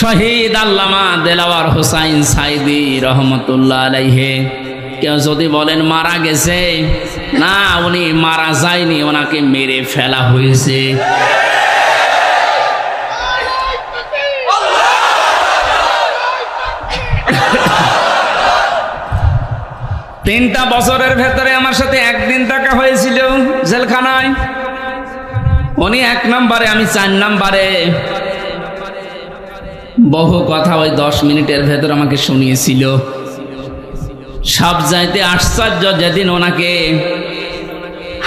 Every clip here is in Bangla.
শহীদ আল্লামা দেলাওয়ার হোসাইন সাইদি রহমতুল্লাহ আলাইহি। কেউ যদি বলেন মারা গেছে, না, উনি মারা যায়নি, ওনাকে মেরে ফেলা হয়েছে। 3টা বছরের ভেতরে আমার সাথে একদিন দেখা হয়েছিল জেলখানায়। উনি 1 নম্বরে, আমি 4 নম্বরে। বহু কথা ওই 10 মিনিটের ভেতর আমাকে শুনিয়েছিল। সব চাইতে আশ্চর্য, যেদিন ওনাকে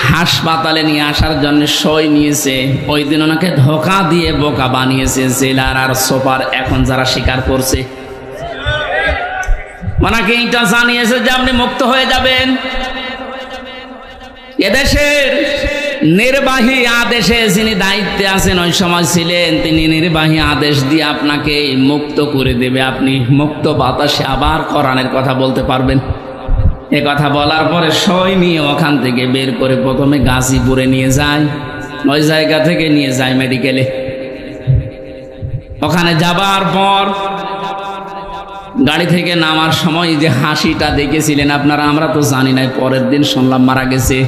হাসপাতালে নিয়ে আসার জন্য সই নিয়েছে, ওই দিন ওনাকে ধোঁকা দিয়ে বোকা বানিয়েছে জেলার আর সোপার। এখন যারা স্বীকার করছে, ওনাকে এটা জানিয়েছে যে আপনি মুক্ত হয়ে যাবেন। এদেশের নির্বাহী আদেশে যিনি দায়িত্বে আছেন, ওই সময় ছিলেন, তিনি নির্বাহী আদেশ দিয়ে আপনাকে মুক্ত করে দেবে। আপনি মুক্ত বাতাসে আবার কোরআনের কথা বলতে পারবেন। এ কথা বলার পরে সই নিয়ে ওখান থেকে বের করে প্রথমে গাজীপুরে নিয়ে যায়, ওই জায়গা থেকে নিয়ে যায় মেডিকেলে। ওখানে যাবার পর গাড়ি থেকে নামার সময় যে হাসিটা দেখেছিলেন আপনারা, আমরা তো জানি না, পরের দিন শুনলাম মারা গেছে।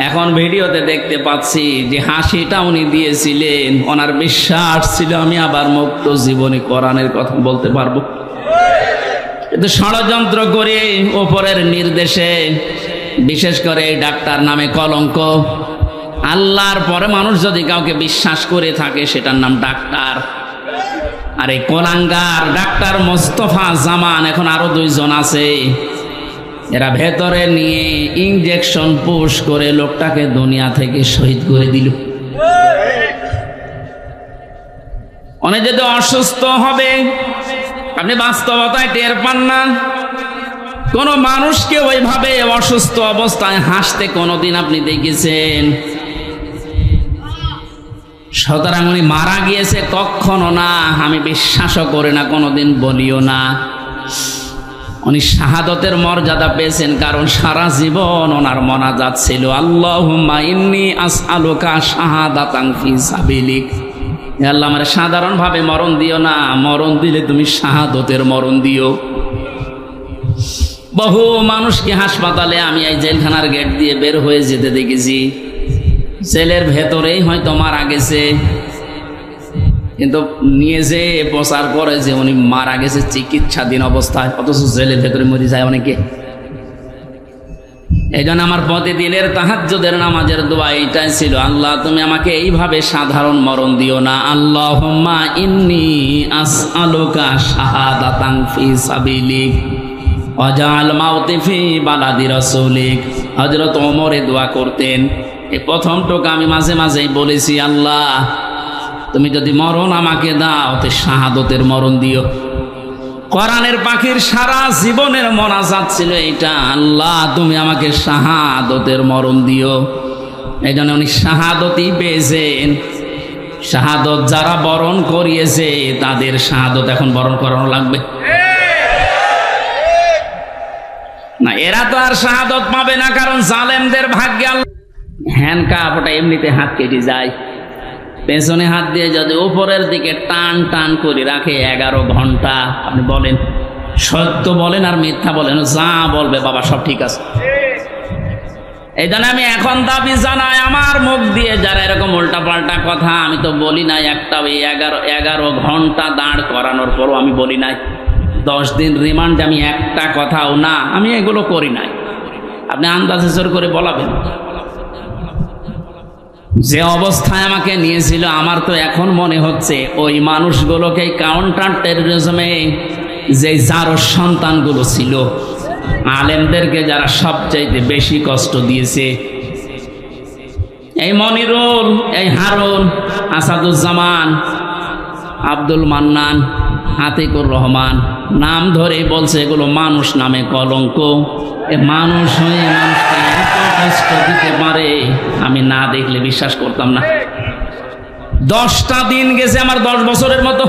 এখন ভিডিওতে দেখতে পাচ্ছি যে হাসিটা উনি দিয়েছিলেন, ওনার বিশ্বাস ছিল আমি আবার মুক্ত জীবনে কোরআনের কথা বলতে পারবো। কিন্তু ষড়যন্ত্র করে ওপরের নির্দেশে, বিশেষ করে ডাক্তার নামে কলঙ্ক। আল্লাহর পরে মানুষ যদি কাউকে বিশ্বাস করে থাকে, সেটার নাম ডাক্তার। আর এই কোলাঙ্গার ডাক্তার মোস্তফা জামান, এখন আরো 2 জন আছে, এরা ভেতরে নিয়ে ইনজেকশন পুশ করে লোকটাকে দুনিয়া থেকে শহীদ করে দিল। অনেক যদি অসুস্থ হবে, আপনি বাস্তবতায় টের পান না। কোন মানুষকে ওইভাবে অসুস্থ অবস্থায় হাসতে কোনোদিন আপনি দেখেছেন? সুতরাং উনি মারা গিয়েছে কখনো না, আমি বিশ্বাসও করি না, কোনোদিন বলিও না। উনি শাহাদতের মর্যাদা পেয়েছেন, কারণ সারা জীবন ওনার মোনাজাত ছিল আল্লাহুম্মা ইন্নী আসআলুকা শাহাদাতান ফি সাবিলিক। হে আল্লাহ, আমার সাধারণভাবে মরণ দিও না, মরণ দিলে তুমি শাহাদতের মরণ দিও। বহু মানুষকে হাসপাতালে আমি এই জেলখানার গেট দিয়ে বের হয়ে যেতে দেখেছি। জেলের ভেতরেই হয়তো মারা গেছে, কিন্তু নিয়ে যে প্রচার করে যে উনি মারা গেছে চিকিৎসাধীন অবস্থায়, অথচ জেলের ভেতরে মরে যায় অনেকে। এই জন্য আমার প্রতিদিনের তাহাজ্জুদের নামাজের দোয়া এইটাই ছিল, আল্লাহ তুমি আমাকে এইভাবে সাধারণ মরণ দিও না। আল্লাহুম্মা ইন্নী আসআলুকা শাহাদাতান ফি সাবিলিক ওয়াজআল মাউতি ফি বালাদি রাসূলিক। হযরত ওমর এই দোয়া করতেন। এই প্রথম টোকা আমি মাঝে মাঝেই বলেছি, আল্লাহ তুমি যদি মরণ আমাকে দাও, তো শাহাদতের মরণ দিও। কোরআনের পাখির সারা জীবনের মোনাজাত ছিল এইটা, আল্লাহ তুমি আমাকে শাহাদতের মরণ দিও। এই জন্য উনি শাহাদতই পেয়েছেন। শাহাদত যারা বরণ করিয়েছে, তাদের শাহাদত এখন বরণ করানো লাগবে না। এরা তো আর শাহাদত পাবে না, কারণ জালেমদের ভাগ্যে হ্যান্ডকাপ, ওটা এমনিতে হাত কেটে যায়। পেছনে হাত দিয়ে যদি উপরের দিকে টান টান করে রাখে 11 ঘন্টা, আপনি বলেন সত্য বলেন আর মিথ্যা বলেন, যা বলবে বাবা সব ঠিক আছে। এই জন্য আমি এখন দাবি জানাই, আমার মুখ দিয়ে যারা এরকম উল্টাপাল্টা কথা, আমি তো বলি নাই একটা 11 ঘন্টা দাঁড় করানোর পরও আমি বলি নাই 10 দিন রিমান্ডে আমি একটা কথাও না, আমি এগুলো করি নাই। আপনি আন্দাজে জোর করে বলাবেন। যে অবস্থায় আমাকে নিয়েছিল, আমার তো এখন মনে হচ্ছে ওই মানুষগুলোকে কাউন্টার টেররিজমে যে যার সন্তানগুলো ছিল, আলেমদেরকে যারা সবচাইতে বেশি কষ্ট দিয়েছে, এই মনিরুল, এই হারুন, আসাদুজ্জামান, আব্দুল মান্নান, আতিকুর রহমান, নাম ধরে বলছে এগুলো মানুষ নামে কলঙ্ক। এ মানুষ হয়ে মানুষকে এত কষ্ট দিতে পারে, আমি না দেখলে বিশ্বাস করতাম না। 10টা দিন গেছে আমার 10 বছরের মতো,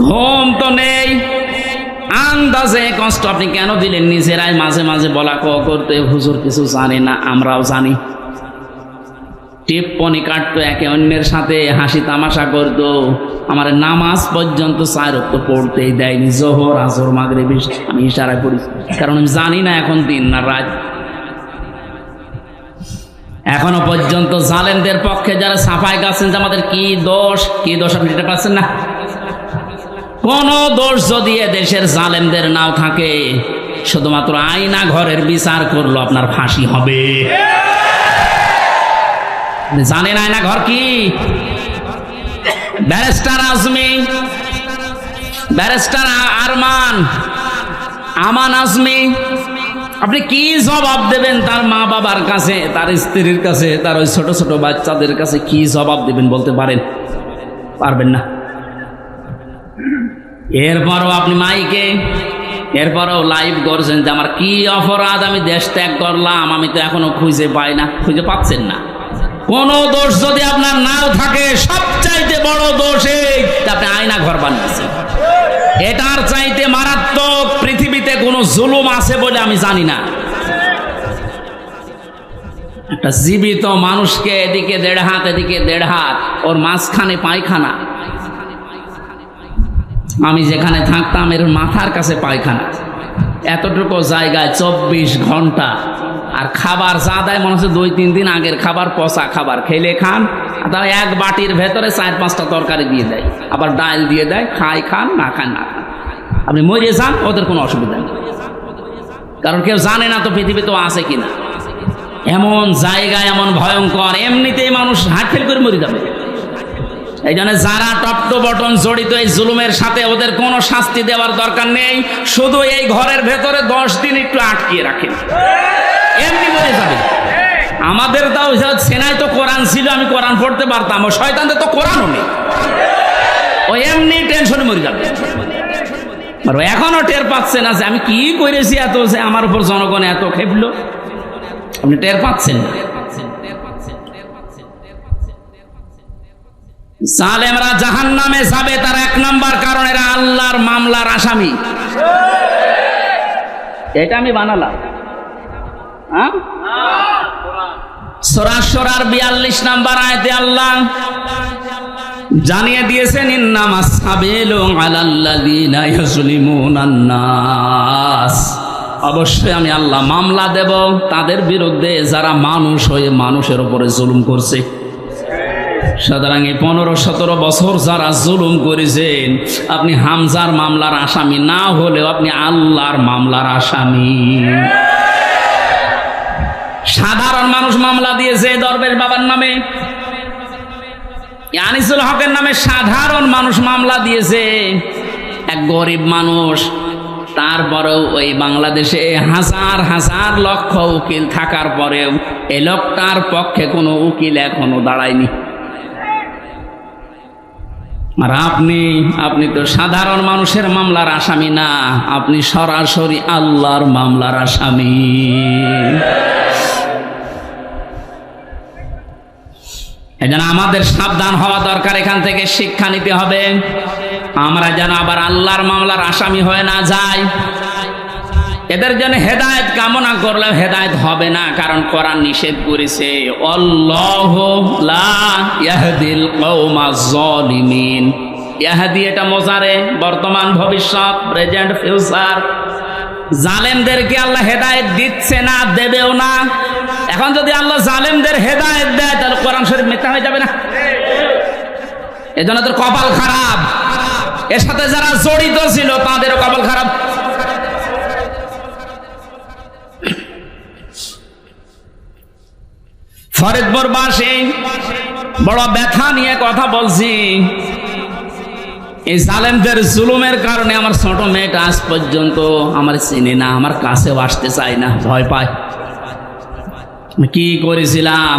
ঘুম তো নেই। আন্দাজে কষ্ট আপনি কেন দিলেন? নিজেরাই মাঝে মাঝে বলা করতে, হুজুর কিছু জানে না, আমরাও জানি। টিপ্পনি কাটতো, একে অন্যের সাথে হাসি তামাশা করতো। আমার নামাজ পর্যন্ত 4 ওয়াক্ত পড়তেই দেয়নি, জোহর আসর মাগরিব ইশা। আমি ইশারা করি, কারণ আমি জানি না এখন দিন না রাত। এখনো পর্যন্ত জালেমদের পক্ষে যারা সাফাই গাচ্ছেন যে আমাদের কি দোষ আপনি এটা পাচ্ছেন না। কোন দোষ যদি দেশের জালেমদের নাও থাকে, শুধুমাত্র আয়না ঘরের বিচার করলো আপনার ফাঁসি হবে। জানেন আয়না ঘর কি? ব্যারিস্টার আজমি, ব্যারিস্টার আমান আজমি, আপনি কি জবাব দেবেন তার মা বাবার কাছে, তার স্ত্রীর কাছে, তার ওই ছোট ছোট বাচ্চাদের কাছে কি জবাব দেবেন বলতে পারেন? পারবেন না। এরপরও আপনি মাইকে, এরপরও লাইভ করছেন যে আমার কি অপরাধ, আমি দেশ ত্যাগ করলাম, আমি তো এখনো খুঁজে পাই না। খুঁজে পাচ্ছেন না। কোন দোষ যদি আপনার নাও থাকে, সবচাইতে বড় দোষ এই আপনি আয়না ঘর বানিয়েছেন। এটার চাইতে মারাত্মক পৃথিবীতে কোন জুলুম আছে বলে আমি জানি না। একটা জীবিত মানুষকে এদিকে 1.5 হাত এদিকে 1.5 হাত, ওর মাঝখানে পায়খানা। আমি যেখানে থাকতাম এর মাথার কাছে পায়খানা, এতটুকু জায়গায় 24 ঘন্টা। আর খাবার যা দেয় মনে হচ্ছে 2-3 দিন আগের খাবার, পচা খাবার। খেলে খান, তাও এক বাটির ভেতরে 4-5টা তরকারি দিয়ে দেয়, আবার ডাল দিয়ে দেয়, খান না খান না খান, আপনি মরে যান, ওদের কোনো অসুবিধা নেই। কারণ কেউ জানে না তো পৃথিবী তো আছে কিনা। এমন জায়গায় এমন ভয়ঙ্কর, এমনিতেই মানুষ হার্ট ফেল করে মরে যাবে। এই জন্য যারা টপ টু বটন জড়িত এই জুলুমের সাথে, ওদের কোনো শাস্তি দেওয়ার দরকার নেই। শুধু এই ঘরের ভেতরে 10 দিন একটু আটকিয়ে রাখেন, এমনি মরে যাবে। আমাদের তাও সেনায় তো কোরআন ছিল, আমি কোরআন পড়তে পারতাম। ও শয়তানদের তো কোরআনও নেই, ও এমনি টেনশনে মরে যাবে। আর এখনো টের পাচ্ছে না যে আমি কি করেছি, এত যে আমার উপর জনগণ এত খেপলো, আপনি টের পাচ্ছেন না। জালেমরা জাহান্নামে যাবে, তার 1 নাম্বার কারণ এরা আল্লাহর মামলার আসামি। এটা আমি বানালাম। সূরা শুরার 42 নাম্বার আয়াতে আল্লাহ জানিয়ে দিয়েছেন, ইন্নামাস সাবিলু আলাল্লাযিনা ইয়াজলিমুনান নাস। অবশ্যই আমি আল্লাহ মামলা দেব তাদের বিরুদ্ধে যারা মানুষ হয়ে মানুষের উপরে জুলুম করছে। সুতরাং এই 15-17 বছর যারা জুলুম করেছেন, আপনি হামজার মামলার আসামি না হলেও আপনি আল্লাহর মামলার আসামি। সাধারণ মানুষ মামলা দিয়েছে দরবেশ বাবার নামে, আনিসুল হকের নামে সাধারণ মানুষ মামলা দিয়েছে, এক গরিব মানুষ। তারপরেও ওই বাংলাদেশে হাজার হাজার লক্ষ উকিল থাকার পরেও এই লোকটার পক্ষে কোনো উকিল এখনো দাঁড়ায়নি। আর আপনি তো সাধারণ মানুষের মামলার আসামি না, আপনি সরাসরি আল্লাহর মামলার আসামি। এজন্য আমাদের সাবধান হওয়া দরকার, এখান থেকে শিক্ষা নিতে হবে, আমরা যেন আবার আল্লাহর মামলার আসামি হয়ে না যাই। এদের জন্য হেদায়েত কামনা করলে হেদায়েত হবে না, কারণ কোরআন নিষেধ করেছে, আল্লাহু লা ইয়াহদিল কওমাজ জালিমিন। ইয়াহদি এটা মোজারে, বর্তমান ভবিষ্যৎ, প্রেজেন্ট ফিউচার। জালেমদেরকে আল্লাহ হেদায়েত দিচ্ছে না, দেবেও না। এখন যদি আল্লাহ জালেমদের হেদায়েত দেয়, তাহলে কোরআন শরীফ মিথ্যা হয়ে যাবে না? এজন্য তোর কপাল খারাপ, এর সাথে যারা জড়িত ছিল তাদেরও কপাল খারাপ। ফরিদপুরবাসী বড় ব্যথা নিয়ে কথা বলছি। এই জালেমদের জুলুমের কারণে আমার ছোট মেয়েটা আজ পর্যন্ত আমার চিনে না, আমার কাছেও আসতে চায় না, ভয় পায়। কি করেছিলাম?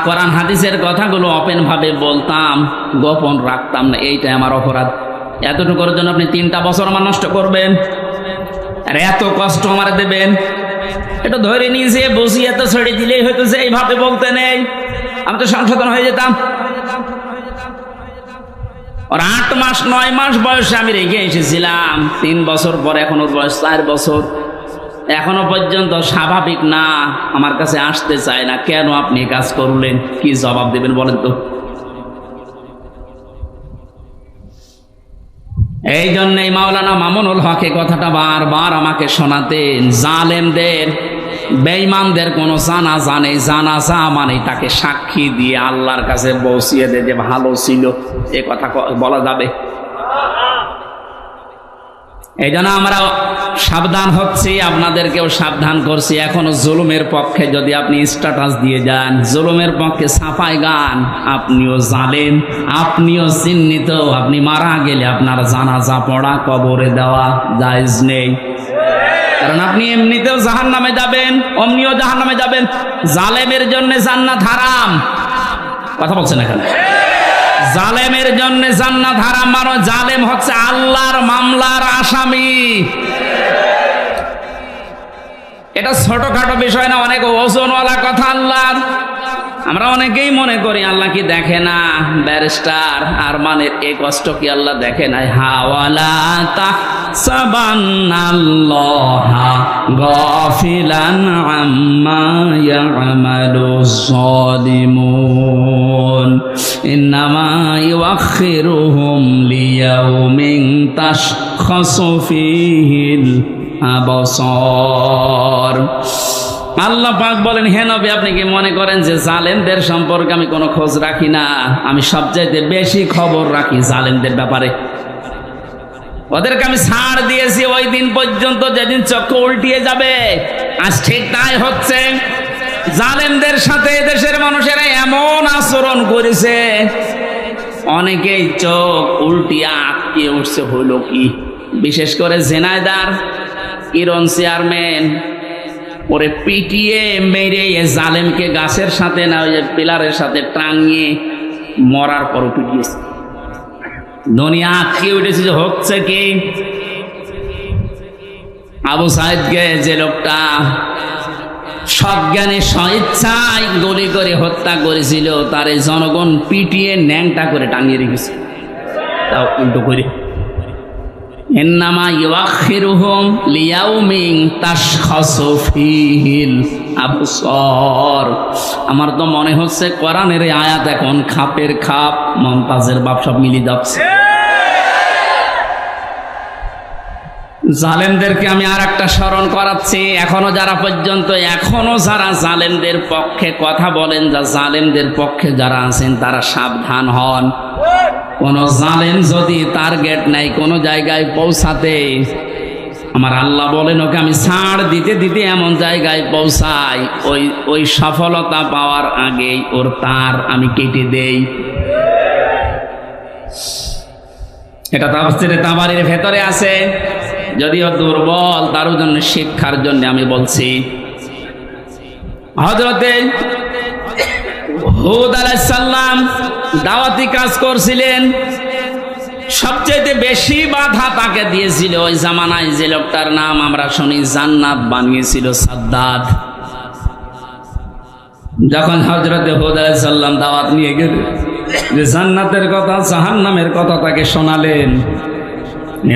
কোরআন হাদিসের কথাগুলো ওপেন ভাবে বলতাম, গোপন রাখতাম না, এইটাই আমার অপরাধ। এতটুকুর জন্য আপনি 3টা বছর আমার নষ্ট করবেন, আর এত কষ্ট আমার দেবেন? এটা ধরে নিয়েছে বসিয়ে এত ছেড়ে দিলেই হয়তো যে এইভাবে বলতে নেই, আমি তো সংশোধন হয়ে যেতাম। ওর 8 মাস 9 মাস বয়সে আমি রেখে এসেছিলাম, 3 বছর পরে এখন ওর বয়স 4 বছর। এখনো পর্যন্ত স্বাভাবিক না, আমার কাছে আসতে চায় না, কেন আপনি কাজ করলেন? কি জবাব দেবেন বলেন তো? এই জন্যই মাওলানা মামুনুল হক কথাটা বারবার আমাকে শোনাতেন, জালেমদের বেঈমানদের কোনো জানাজা নেই, জানাজা মানে তাকে সাক্ষী দিয়ে আল্লাহর কাছে পৌঁছিয়ে দে যে ভালো ছিল, এ কথা বলা যাবে? এই জন্য আমরা সাবধান হচ্ছি, আপনাদেরকেও সাবধান করছি। এখনো জুলুমের পক্ষে যদি আপনি স্ট্যাটাস দিয়ে যান, জুলুমের পক্ষে সাফাই গান, আপনিও জালেম, আপনিও চিহ্নিত। আপনি মারা গেলে আপনার জানাজা পড়া, কবরে দেওয়া জায়েজ নেই, কারণ আপনি এমনিতেও জাহান্নামে যাবেন, অমনিও জাহান্নামে যাবেন। জালেমের জন্য জান্নাত হারাম। কথা বলছেন এখানে? জালেমের জন্য জান্নাত হারাম, মানে জালেম হচ্ছে আল্লাহর মামলার আসামি। এটা ছোটখাটো বিষয় না, অনেক ওজনওয়ালা কথা আল্লাহর। আমরা অনেকেই মনে করি আল্লাহ কি দেখে না। ব্যারিস্টার আরমানের এই কষ্ট কি আল্লাহ দেখে না? হাওয়ালা তাহসাবান্নাল্লাহা গাফিলান আম্মা ইয়ামালুজ জালিমুন ইন্নামা ইউআখিরুহুম লিয়াউমিন তাশখাসু ফীহিল আবসার। আল্লাহ পাক বলেন, হে নবী, আপনি কি মনে করেন যে জালেমদের সম্পর্কে আমি কোনো খোঁজ রাখি না? আমি সবচাইতে বেশি খবর রাখি জালেমদের ব্যাপারে। ওদেরকে আমি ছাড় দিয়েছি ওই দিন পর্যন্ত যেদিন চক্ষু উল্টিয়ে যাবে। আজ ঠিক তাই হচ্ছে। জালেমদের সাথে দেশের মানুষেরা এমন আচরণ করেছে, অনেকেই চোখ উল্টিয়ে আটকে উঠছে। হলো কি? বিশেষ করে ঝিনাইদহ ইরন চেয়ারম্যান ওরে পিটিয়ে মেরে জালেমকে গাছের সাথে না ওই পিলারের সাথে টাঙিয়ে মরার পরও পিটিয়েছে। দুনিয়া আটকে উঠেছে যে হচ্ছে কি? আবু সাইদকে যে লোকটা সজ্ঞানে স্বেচ্ছায় গুলি করে হত্যা করেছিল, তার এই জনগণ পিটিয়ে ন্যাংটা করে টাঙিয়ে রেখেছে, তাও উল্টো করে। ইন্নামা ইউআখিরুহুম লিয়াউমিন তাশখাসু ফীহিল আবসার। আমার তো মনে হচ্ছে কোরআনের এই আয়াত এখন খাপের খাপ, মমতাজের বাপ সব মিলে যাচ্ছে। জালেমদেরকে আমি আর একটা স্মরণ করাচ্ছি। এখনো যারা জালেমদের পক্ষে কথা বলেন, যা জালেমদের পক্ষে যারা আছেন, তারা সাবধান হন। কোন জালেম যদি টার্গেট নাই কোন জায়গায় পৌঁছাতে, আমার আল্লাহ বলেন ওকে আমি ছাড় দিতে দিতে এমন জায়গায় পৌঁছাই, ওই সফলতা পাওয়ার আগেই ওর তার আমি কেটে দেই। এটা তাফসীরে তাবারীর ভেতরে আছে, যদিও দুর্বল, তার জন্য শিক্ষার জন্য আমি বলছি। হযরতে হুদ আলাইহিস সালাম দাওয়াতি কাজ করছিলেন, সবচেয়ে বেশি বাধা তাকে দিয়েছিল ওই জামানায় যে লোকটার নাম আমরা শুনি জান্নাত বানিয়েছিল, সাদ্দাদ। যখন হযরতে হুদ আলাইহিস সালাম দাওয়াত নিয়ে গেলেন, যে জান্নাতের কথা জাহান্নামের কথা তাকে শোনালেন,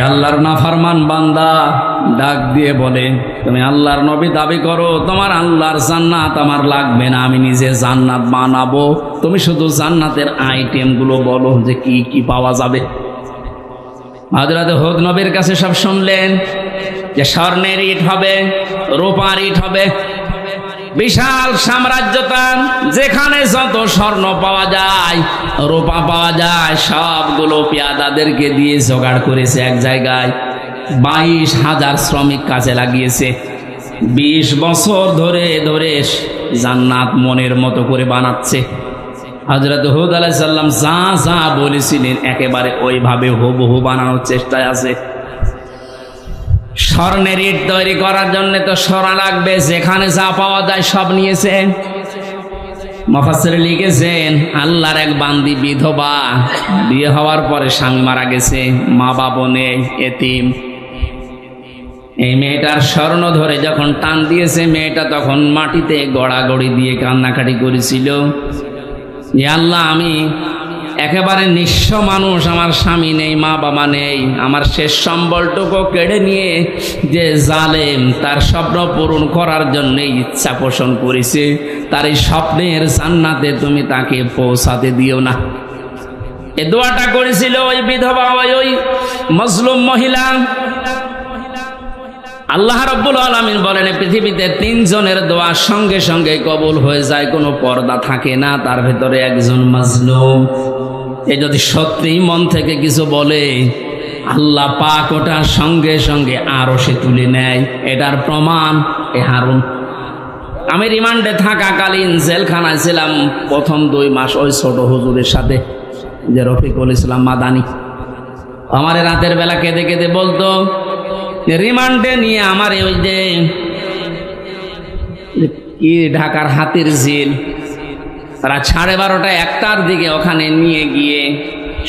আল্লাহর নাফরমান বান্দা ডাক দিয়ে বলে, তুমি আল্লাহর নবী দাবি করো, তোমার আল্লাহর জান্নাত আমার লাগবে না, আমি নিজে জান্নাত বানাবো, তুমি শুধু জান্নাতের আইটেমগুলো বলো যে কি কি পাওয়া যাবে। হযরত হুদ নবীর কাছে সব শুনলেন যে স্বর্ণের ইট হবে, রূপার ইট হবে, বিশাল সাম্রাজ্য তার, যেখানে যত স্বর্ণ পাওয়া যায়, রূপা পাওয়া যায়, সবগুলো পেয়াদাদেরকে দিয়ে জোগাড় করেছে এক জায়গায়। 22,000 শ্রমিক কাজে লাগিয়েছে। 20 বছর ধরে ধরে জান্নাত মনের মতো করে বানাচ্ছে। হযরত হুদ আলাইহিস সালাম যা যা বলেছিলেন একেবারে ওইভাবে হুবহু বানানোর চেষ্টায় আছে। স্বর্ণের ইট তৈরি করার জন্য তো সোনা লাগবে, যেখানে যা পাওয়া যায় সব নিয়েছে। মুফাসসির লিখেছেন, আল্লাহর এক বান্দি বিধবা, বিয়ে হওয়ার পরে স্বামী মারা গেছে, মা বাবা নেই, এতিম। এই মেয়েটার স্বর্ণ ধরে যখন টান দিয়েছে, মেয়েটা তখন মাটিতে গড়াগড়ি দিয়ে কান্নাকাটি করেছিল, যে আল্লাহ, আমি একেবারে নিঃস্ব মানুষ, আমার স্বামী নেই, মা বাবা নেই, আমার শেষ সম্বলটুকু কেড়ে নিয়ে যে জালেম তার স্বপ্ন পূরণ করার জন্য ইচ্ছা পোষণ করেছে, তার এই স্বপ্নের জান্নাতে তুমি তাকে পৌঁছাতে দিও না। এ দোয়াটা করেছিল ওই বিধবা, ওই মজলুম মহিলা। আল্লাহ রাব্বুল আলামিন বলেন পৃথিবীতে 3 জনের দোয়া সঙ্গে সঙ্গে কবুল হয়ে যায়, কোনো পর্দা থাকে না, তার ভেতরে একজন মাজলুম। এ যদি সত্যিই মন থেকে কিছু বলে, আল্লাহ পাক ওটা সঙ্গে সঙ্গে আরশে তুলে নেয়। এটার প্রমাণ এ হারুন। আমি রিমান্ডে থাকাকালীন জেলখানায় ছিলাম প্রথম 2 মাস ওই ছোট হুজুরের সাথে, যে রফিকুল ইসলাম মাদানি। আমার রাতের বেলা কেঁদে কেঁদে বলতো, রিমান্ডে নিয়ে আমার ওই যে কি ঢাকার হাতির ঝিল, রাত 12:30 1টার দিকে ওখানে নিয়ে গিয়ে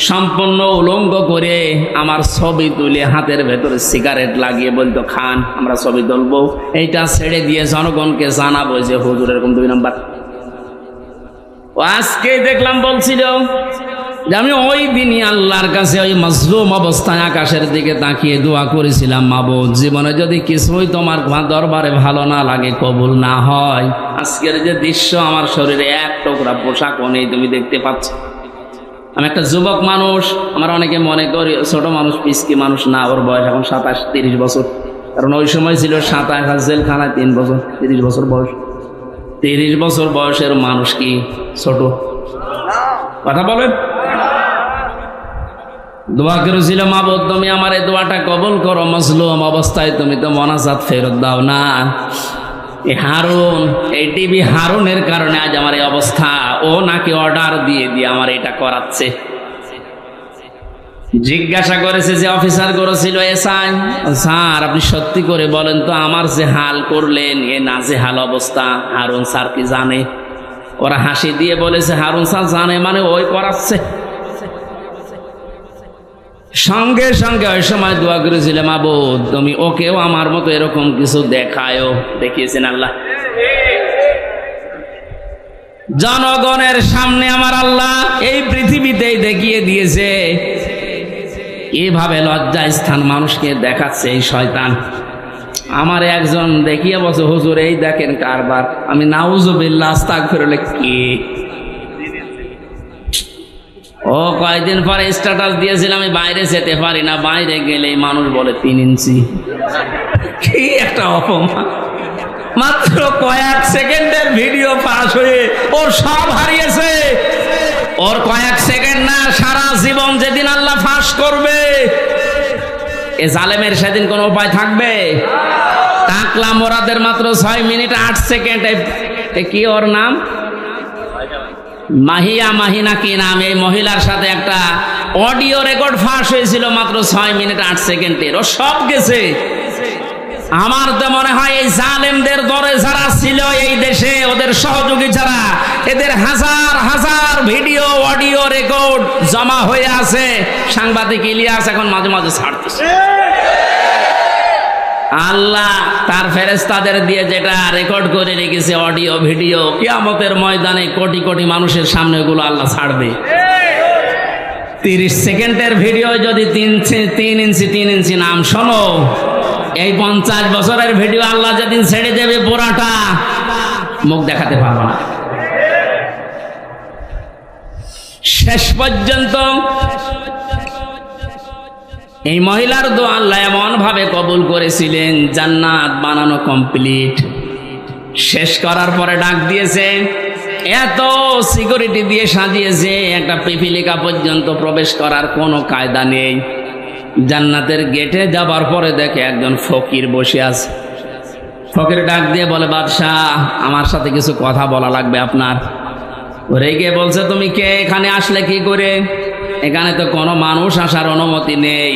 সম্পূর্ণ উলঙ্গ করে আমার ছবি তুলে হাতের ভেতরে সিগারেট লাগিয়ে বলতো, খান, আমরা ছবি তুলবো, এইটা ছেড়ে দিয়ে জনগণকে জানাবো যে হুজুর এরকম 2 নাম্বার। আজকে দেখলাম বলছিল যে আমি ওই দিনই আল্লাহর কাছে ওই মাজলুম অবস্থায় আকাশের দিকে তাকিয়ে দোয়া করেছিলাম, মাবুদ, জীবনে যদি কিছুই তোমার দরবারে ভালো না লাগে, কবুল না হয়, আজকের যে দৃশ্য, আমার শরীরে 1 টুকরা পোশাকও নেই, তুমি দেখতে পাচ্ছ। আমি একটা যুবক মানুষ, আমার অনেকে মনে করি ছোট মানুষ, পিসকি মানুষ না, ওর বয়স এখন 27-30 বছর, কারণ ওই সময় ছিল 27, জেলখানায় 3 বছর, 30 বছর বয়স। 30 বছর বয়সের মানুষ কি ছোট? কথা বলেন। দোয়া করেছিল, মাবুদ তুমি আমার এই দোয়াটা কবুল করো, মাজলুম অবস্থায় তুমি তো মোনাজাত ফেরত দাও না। এই হারুন, এই টিভি হারুনের কারণে আজ আমার এই অবস্থা। ও নাকি অর্ডার দিয়ে দিয়ে আমার এটা করাচ্ছে। জিজ্ঞাসা করেছে যে অফিসার করেছিল, এসআই স্যার আপনি সত্যি করে বলেন তো, আমার যে হাল করলেন, এ নাজেহাল অবস্থা হারুন স্যার কি জানে? ওরা হাসি দিয়ে বলেছে, হারুন স্যার জানে মানে ওই করাচ্ছে। সঙ্গে সঙ্গে ওই সময় দোয়া করেছিলাম, মাবুদ তুমি ওকেও আমার মতো এরকম কিছু দেখায়ও। দেখিয়েছেন আল্লাহ জনগণের সামনে, আমার আল্লাহ এই পৃথিবীতেই দেখিয়ে দিয়েছে। এভাবে লজ্জা স্থান মানুষকে দেখাচ্ছে এই শয়তান। আমার একজন দেখিয়ে বলছে, হুজুর এই দেখেন কারবার। আমি নাউজুবিল্লাহ আস্তাগফিরুল্লাহ, কি ও কয়েকদিন পরে স্ট্যাটাস দিয়েছিলাম, আমি বাইরে যেতে পারি না, বাইরে গেলেই মানুষ বলে 3 ইঞ্চি। কি একটা অপমান! মাত্র কয়েক সেকেন্ডের ভিডিও পাস হয়ে ওর সব হারিয়েছে। ওর কয়েক সেকেন্ড না, সারা জীবন যেদিন আল্লাহ ফাঁস করবে, এ জালেমের সেদিন কোনো উপায় থাকবে? টাকলা মোরাদের মাত্র 6 মিনিট 8 সেকেন্ড। কি ওর নাম? মাহিনা কি নাম? এই মহিলার সাথে একটা অডিও রেকর্ড ফাঁস হয়েছিল মাত্র 6 মিনিট 8 সেকেন্ডের। ও সব গেছে। আমার তো মনে হয় এই জালেমদের দরে যারা ছিল এই দেশে, ওদের সহযোগী যারা, এদের হাজার হাজার ভিডিও অডিও রেকর্ড জমা হয়ে আছে। সাংবাদিক ইলিয়াস এখন মাঝে মাঝে ছাড়তেছে। আল্লাহ তার ফেরেশতাদের দিয়ে যেটা রেকর্ড করে রেখেছে অডিও ভিডিও, কিয়ামতের ময়দানে কোটি কোটি মানুষের সামনে ওগুলো আল্লাহ ছাড়বে। 30 সেকেন্ডের ভিডিও যদি 3 ইঞ্চি নাম শোনো, এই 50 বছরের ভিডিও আল্লাহ যেদিন ছেড়ে দেবে পুরাটা, মুখ দেখাতে পারবো না। শেষ পর্যন্ত এই মহিলার দোয়া আল্লাহ এমন ভাবে কবুল করেছিলেন, জান্নাত বানানো কমপ্লিট। শেষ করার পরে ডাক দিয়েছে, এত সিকিউরিটি দিয়ে সাজিয়েছে, একটা পিপিলিকা পর্যন্ত প্রবেশ করার কোনো কায়দা নেই। জান্নাতের গেটে যাবার পরে দেখে একজন ফকির বসে আছে। ফকির ডাক দিয়ে বলে, বাদশাহ আমার সাথে কিছু কথা বলা লাগবে আপনার। রেগে বলছে, তুমি কে? এখানে আসলে কি করে? এখানে তো কোনো মানুষ আসার অনুমতি নেই।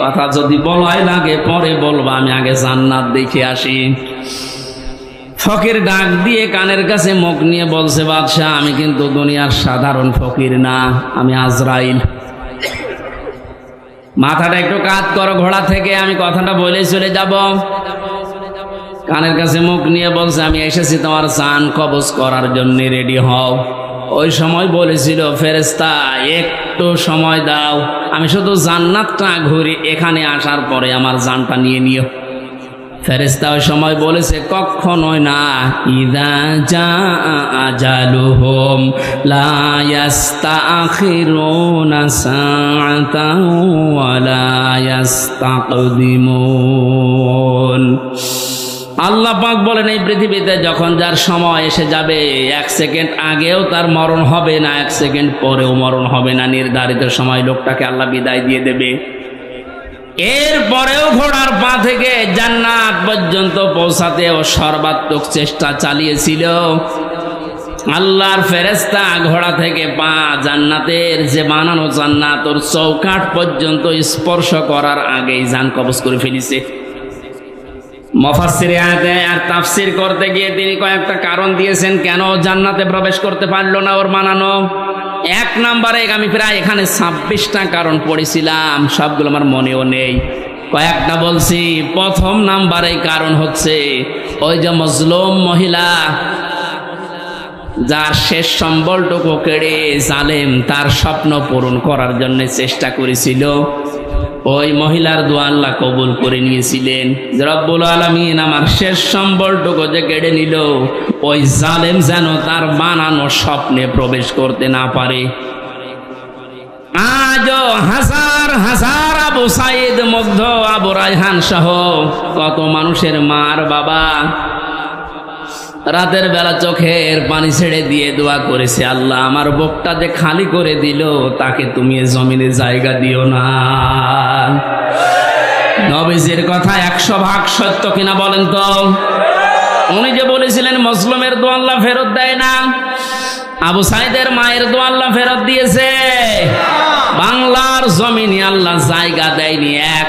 কথা যদি বলাই লাগে পরে বলবা, আমি আগে জান্নাত দেখে আসি। ফকির ডাক দিয়ে কানের কাছে মুখ নিয়ে বলছে, বাদশাহ আমি কিন্তু দুনিয়ার সাধারণ ফকির না, আমি আজরাইল। মাথাটা একটু কাত করো ঘোড়া থেকে, আমি কথাটা বলে চলে যাব। কানের কাছে মুখ নিয়ে বলছে, আমি এসেছি তোমার জান কবজ করার জন্য, রেডি হও। ওই সময় বলেছিল, ফেরেশতা একটু সময় দাও, আমি শুধু জান্নাতটা ঘুরি, এখানে আসার পরে আমার জানটা নিয়ে নিও। ফেরেশতা ওই সময় বলেছে, কখনোই না। ইযা জাআ আজালুহুম লা ইস্তাখিরুনা সাআতান ওয়া লা ইস্তাকদিমুন। আল্লাহ পাক বলেন, এই পৃথিবীতে যখন যার সময় এসে যাবে, 1 সেকেন্ড আগেও তার মরণ হবে না, 1 সেকেন্ড পরেও মরণ হবে না। নির্ধারিত সময় লোকটাকে আল্লাহ বিদায় দিয়ে দেবে। এরপরেও ঘোড়ার পা থেকে জান্নাত পর্যন্ত পৌঁছাতে ও সর্বাত্মক চেষ্টা চালিয়েছিল। আল্লাহর ফেরেশতা ঘোড়া থেকে পা জান্নাতের যে বানানো জান্নাত ওর চৌকাঠ পর্যন্ত স্পর্শ করার আগেই জান কবজ করে ফেলেছে। মুফাসসির আয়াতে আর তাফসীর করতে গিয়ে তিনি কয়েকটা কারণ দিয়েছেন কেন জান্নাতে প্রবেশ করতে পারলো না ওর বানানো। 1 নম্বরে আমি প্রায় এখানে 26টা কারণ পড়েছিলাম, সবগুলো আমার মনেও নেই, কয়েকটা বলছি। প্রথম নাম্বারে কারণ হচ্ছে ওই যে মজলুম মহিলা, যার শেষ সম্বলটুকু কেড়ে জালেম তার স্বপ্ন পূরণ করার জন্য চেষ্টা করেছিল, ওই মহিলার দোয়া আল্লাহ কবুল করে নিয়েছিলেন। রব্বুল আলামিন আমার শেষ সম্বলটুকু যে কেড়ে নিল, ওই জালেম যেন তার বানানো স্বপ্নে প্রবেশ করতে না পারে। আজও হাজার হাজার আবু সাইদ মুগ্ধ, আবু রায়হান সহ কত মানুষের মার বাবা রাতের বেলা চোখের পানি ছেড়ে দিয়ে দোয়া করেছে, আল্লাহ আমার বুকটা যে খালি করে দিল, তাকে তুমি জমিনে জায়গা দিও না। নবীজির কথা 100% সত্য কিনা বলেন তো? উনি যে বলেছিলেন মজলুমের দোয়া আল্লাহ ফেরত দেয় না, আবু সাইদের মায়ের দোয়া আল্লাহ ফেরত দিয়েছে। বাংলার জমিনে আল্লাহ জায়গা দেয়নি, 1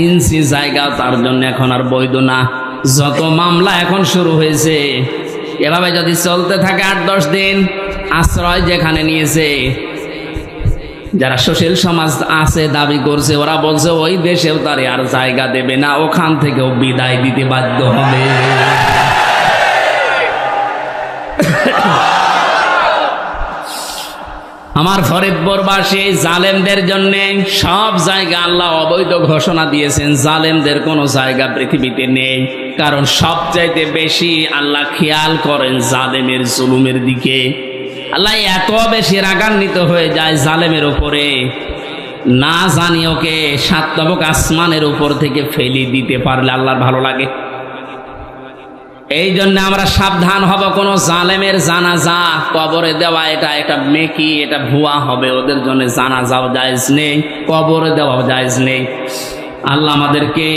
ইঞ্চি জায়গা তার জন্য এখন আর বৈধ না। যত মামলা এখন শুরু হয়েছে, এভাবে যদি চলতে থাকে 8-10 দিন, আশ্রয় যেখানে নিয়েছে, যারা সুশীল সমাজ আছে দাবি করছে, ওরা বলছে ওই দেশেও তারে আর জায়গা দেবে না, ওখান থেকেও বিদায় দিতে বাধ্য হবে। আমার ফরিদপুরবাসী জালেমদের জন্য সব জায়গা আল্লাহ অবৈধ ঘোষণা দিয়েছেন, জালেমদের কোনো জায়গা পৃথিবীতে নেই। কারণ সবচাইতে বেশি আল্লাহ খেয়াল করেন জালেমের জুলুমের দিকে। আল্লাহ এত বেশি রাগান্বিত হয়ে যায় জালেমের উপরে, না জানি ওকে 7 তবক আসমানের উপর থেকে ফেলি দিতে পারলে আল্লাহর ভালো লাগে। এই জন্য আমরা সাবধান হব, কোন জালেমের জানাজা কবরে দেওয়া এটা একটা মেকি, এটা ভুয়া হবে। ওদের জন্য জানাজাও জায়েজ নেই, কবরে দেওয়াও জায়েজ নেই। আল্লাহ আমাদেরকে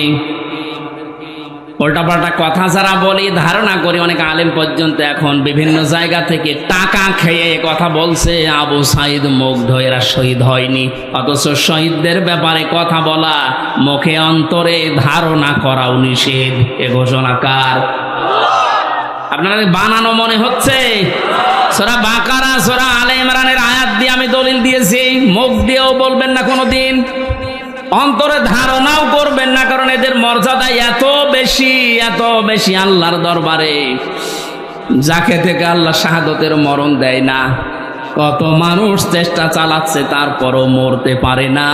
উল্টাপাল্টা কথা যারা বলি, ধারণা করি অনেক আলেম পর্যন্ত এখন বিভিন্ন জায়গা থেকে টাকা খেয়ে কথা বলছে, আবু সাইদ মুগ্ধ এরা শহীদ হয়নি, অথচ শহীদদের ব্যাপারে কথা বলা, মুখে অন্তরে ধারণা করাও নিষেধ। এ ঘোষণা কার? আপনারা বানানো মনে হচ্ছে? সূরা বাকারা, সূরা আলে ইমরানের আয়াত দিয়ে আমি দলিল দিয়েছি, মুখ দিয়েও বলবেন না কোনোদিন, অন্তরে ধারণাও করবেন না, কারণ এদের মর্যাদা এত বেশি আল্লাহর দরবারে, যাকে থেকে আল্লাহ শাহাদতের মরণ দেয় না। কত মানুষ চেষ্টা চালাচ্ছে, তারপরও মরতে পারে না।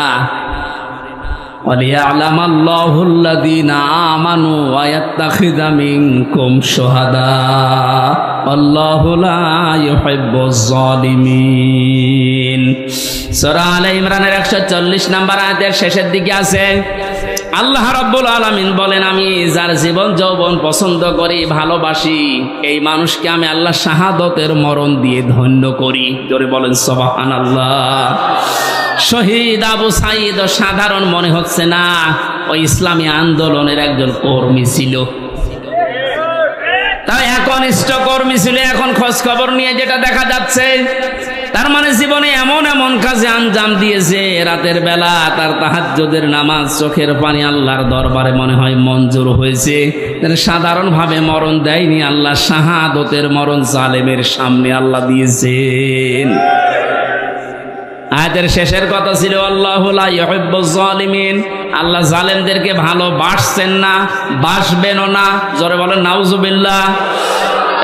وَلِيَعْلَمَ اللَّهُ الَّذِينَ آمَنُوا وَيَتَّخِذَ مِنكُمْ شُهَدَاءَ وَاللَّهُ لَا يُحِبُّ الظَّالِمِينَ। সূরা আলে ইমরানের 140 নম্বর আয়াতের শেষের দিকে আছে, আল্লাহ রাব্বুল আলামিন বলেন, আমি যার জীবন যৌবন পছন্দ করি, ভালোবাসি, এই মানুষকে আমি আল্লাহ শাহাদতের মরণ দিয়ে ধন্য করি। জোরে বলেন সুবহানাল্লাহ। শহীদ আবু সাইদ সাধারণ মনে হচ্ছে না, ওই ইসলামী আন্দোলনের একজন কর্মী ছিল, তাই একনিষ্ঠ কর্মী ছিল। এখন খোঁজ খবর নিয়ে যেটা দেখা যাচ্ছে, তার মানে জীবনে এমন এমন কাজে আঞ্জাম দিয়েছে, রাতের বেলা তার তাহাজ্জুদের নামাজ, চোখের পানি আল্লাহর দরবারে মনে হয় মঞ্জুর হয়েছে। সাধারণভাবে মরণ দেয়নি, আল্লাহ শাহাদতের মরণ জালেমের সামনে আল্লাহ দিয়েছেন। আয়াতের শেষের কথা ছিল আল্লাহু লা ইউহিব্বুজ জালিমিন, আল্লাহ জালেমদেরকে ভালোবাসছেন না, বাসবেনও না। জোরে বলেন নাউজুবিল্লাহ।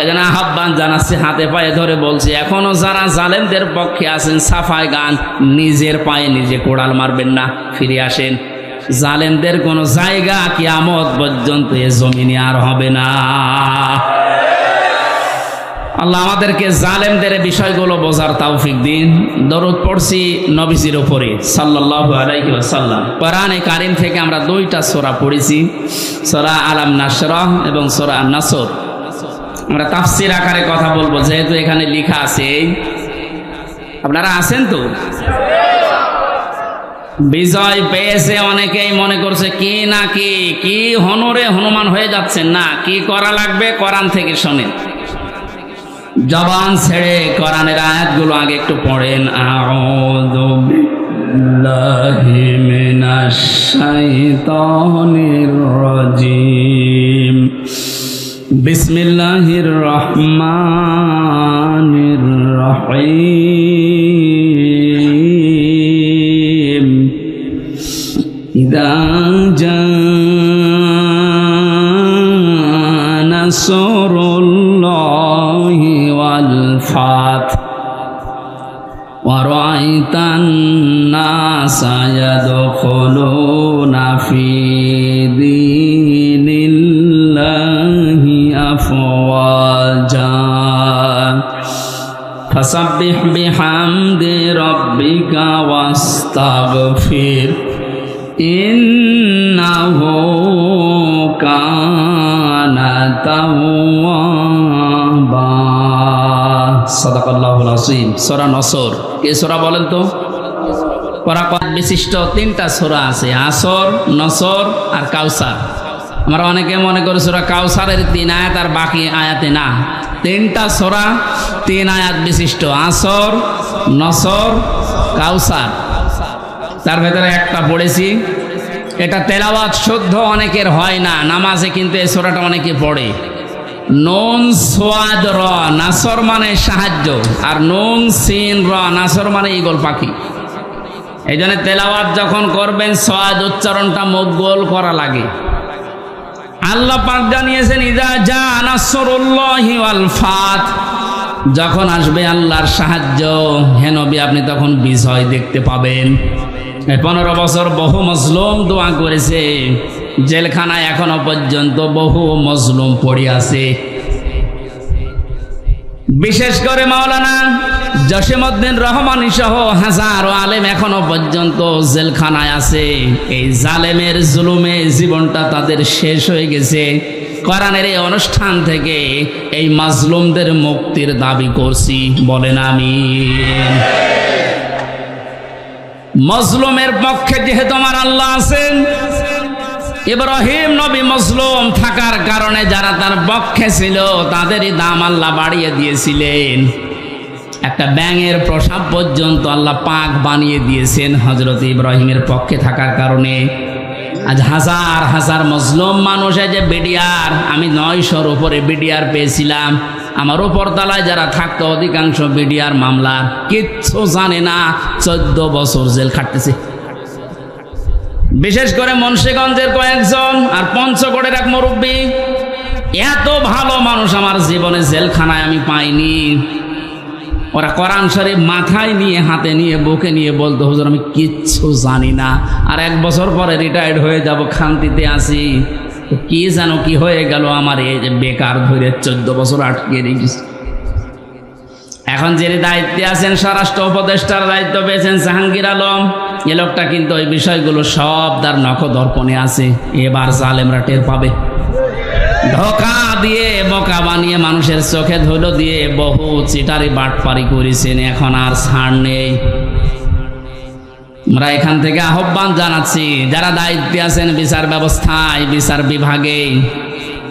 এজন্য আহ্বান জানাচ্ছি, হাতে পায়ে ধরে বলছি, এখনো যারা জালেমদের পক্ষে আছেন সাফায় গান, নিজের পায়ে নিজে কোড়াল মারবেন না, ফিরে আসেন। জালেমদের কোনো জায়গা কিয়ামত পর্যন্ত এ জমিনে আর হবে না। আল্লাহ আমাদেরকে জালেমদের বিষয়গুলো বোঝার তৌফিক দিন। দরুদ পড়ছি নবীজির উপরে সাল্লাল্লাহু আলাইহি ওয়াসাল্লাম। কোরআনে কারীম থেকে আমরা দুইটা সূরা পড়েছি, সূরা আলাম নাশরাহ এবং সূরা আন-নাসর। আমরা তাফসীর আকারে কথা বলবো, যেহেতু এখানে লেখা আছে। আপনারা আছেন তো? বিজয় পেয়েছে অনেকেই মনে করছে কি না কি হনরে হনুমান হয়ে যাচ্ছেন না, কি করা লাগবে কোরআন থেকে শোনেন। জবান ছেড়ে কোরআনের আয়াতগুলো আগে একটু পড়েন। আউযু বিল্লাহি মিনাশ শাইতানির রাজিম, বিসমিল্লাহির রহমানির রহিম। ইযা জাআ নাসরুল্লাহি ওয়াল ফাত ওয়া রাআইতান নাসা ইয়াদখুলুনা ফি দীনিল্লাহি আফওয়াজা ফাসাব্বিহ বিহামদি রাব্বিকা ওয়াস্তাগফির ইন্নাহু কানা তাওয়াবা। সাদাকাল্লাহুল আযীম। সূরা নসর, কে সূরা বলেন তো? পরাকত বিশিষ্ট তিনটা সূরা আছে, আসর, নসর আর কাউসার। আমরা অনেকে মনে করি সূরা কাউসারের 3 আয়াত আর বাকি আয়াতে না। তিনটা সূরা 3 আয়াত বিশিষ্ট, আসর, নসর, কাউসার। তার ভেতরে একটা পড়েছি, এটা তেলাওয়াত শুদ্ধ অনেকের হয় না নামাজে, কিন্তু এই সূরাটা অনেকে পড়ে। নুন সোয়াদ র, নাসর মানে সাহায্য, আর নুন সিন র, নাসর মানে ঈগল পাখি। এই জন্য তেলাওয়াত যখন করবেন সোয়াদ উচ্চারণটা মুখ গোল করা লাগে। আল্লাহ পাক জানিয়েছেন ইযা জা নাসরুল্লাহি ওয়াল ফাত, যখন আসবে আল্লাহর সাহায্য, হে নবী আপনি তখন বিজয় দেখতে পাবেন। 15 বছর বহু মজলুম দোয়া করেছে, জেলখানায় এখনো পর্যন্ত বহু মজলুম পড়ে আছে। বিশেষ করে মাওলানা জসিমউদ্দিন রহমানী সহ হাজারো আলেম এখনো পর্যন্ত জেলখানায় আছে। এই জালেমের জুলুমে জীবনটা তাদের শেষ হয়ে গেছে। কোরআনের এই অনুষ্ঠান থেকে এই মাজলুমদের মুক্তির দাবি করছি, বলেন আমিন। মজলুমের পক্ষে যেহেতু আমার আল্লাহ আছেন, ইব্রাহিম নবী মজলুম থাকার কারণে যারা তার পক্ষে ছিল তাদেরই দাম আল্লাহ বাড়িয়ে দিয়েছিলেন। একটা ব্যাঙের প্রসাব পর্যন্ত আল্লাহ পাক বানিয়ে দিয়েছেন হযরত ইব্রাহিমের পক্ষে থাকার কারণে। আজ হাজার হাজার মজলুম মানুষে যে বিডিআর, আমি 900-র উপরে বিডিআর পেয়েছিলাম। আমার উপর তলায় যারা থাকতো অধিকাংশ বিডিআর মামলার, কিচ্ছু জানে না, 14 বছর জেল খাটতেছে। বিশেষ করে মুন্সিগঞ্জের কয়েকজন আর পঞ্চগড়ের এক মুরব্বী, এত ভালো মানুষ আমার জীবনে জেলখানায় আমি পাইনি। ওরা কোরআন শরীফ মাথায় নিয়ে, হাতে নিয়ে, বুকে নিয়ে বলতো, হুজুর আমি কিচ্ছু জানি না, আর 1 বছর পরে রিটায়ার্ড হয়ে যাব, খান্তিতে আসি, কি জানো কি হয়ে গেল আমার, এই যে বেকার ধরে 14 বছর আটকে রেখেছি। এখন যিনি দায়িত্বে আছেন, স্বরাষ্ট্র উপদেষ্টার দায়িত্ব পেয়েছেন জাহাঙ্গীর আলম, এ লোকটা কিন্তু ওই বিষয়গুলো সব তার নখদর্পণে আছে। এবার জালেমরা টের পাবে। ধোঁকা দিয়ে, বোকা বানিয়ে, মানুষের চোখে ধুলো দিয়ে বহু চিটারি বাটপারি করেছেন, এখন আর ছাড় নেই। আমরা এখান থেকে আহ্বান জানাচ্ছি, যারা দায়িত্বে আছেন বিচার ব্যবস্থায়, বিচার বিভাগে,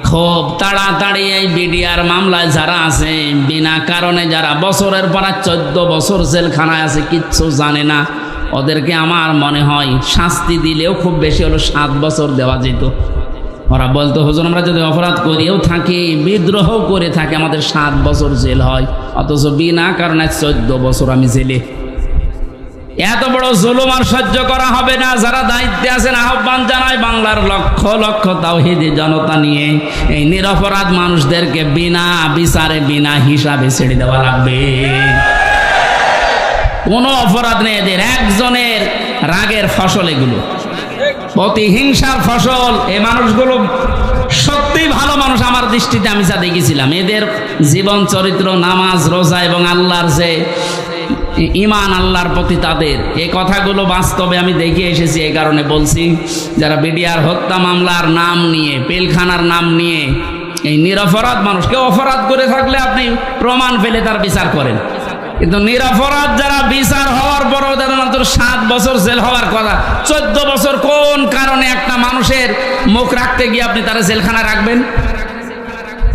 খুব তাড়াতাড়ি এই বিডিআর মামলায় যারা আছে, বিনা কারণে যারা বছরের পর 14 বছর জেলখানায় আছে, কিচ্ছু জানে না, ওদেরকে আমার মনে হয় শাস্তি দিলেও খুব বেশি হলো 7 বছর দেওয়া যেত। ওরা বলতো, হুজুর আমরা যদি অপরাধ করিও থাকি, বিদ্রোহ করে থাকি, আমাদের 7 বছর জেল হয়, অথচ বিনা কারণে 14 বছর আমি জেলে। এত বড় জুলুম আর সহ্য করা হবে না। যারা দায়িত্বে আছেন আহ্বান জানায়, বাংলার লক্ষ লক্ষ তাওহীদি জনতা নিয়ে এই নিরপরাধ মানুষদেরকে বিনা বিচারে বিনা হিসাবে ছেড়ে দেওয়া লাগবে। কোনো অপরাধ নেই এদের, একজনের রাগের ফসল এগুলো, প্রতিহিংসার ফসল। এই মানুষগুলো সত্যি ভালো মানুষ আমার দৃষ্টিতে, আমি যা দেখেছিলাম এদের জীবন চরিত্র, নামাজ রোজা এবং আল্লাহর যে ঈমান, আল্লাহর প্রতি তাদের এই কথাগুলো বাস্তবে আমি দেখে এসেছি। এই কারণে বলছি, যারা বিডিআর হত্যা মামলার নাম নিয়ে, পিলখানার নাম নিয়ে এই নিরপরাধ মানুষ, কেউ অপরাধ করে থাকলে আপনি প্রমাণ পেলে তার বিচার করেন, কিন্তু নিরপরাধ যারা বিচার হওয়ার পরও তাদের মাত্র 7 বছর জেল হওয়ার কথা, 14 বছর কোন কারণে একটা মানুষের মুখ রাখতে গিয়ে আপনি তারা জেলখানা রাখবেন?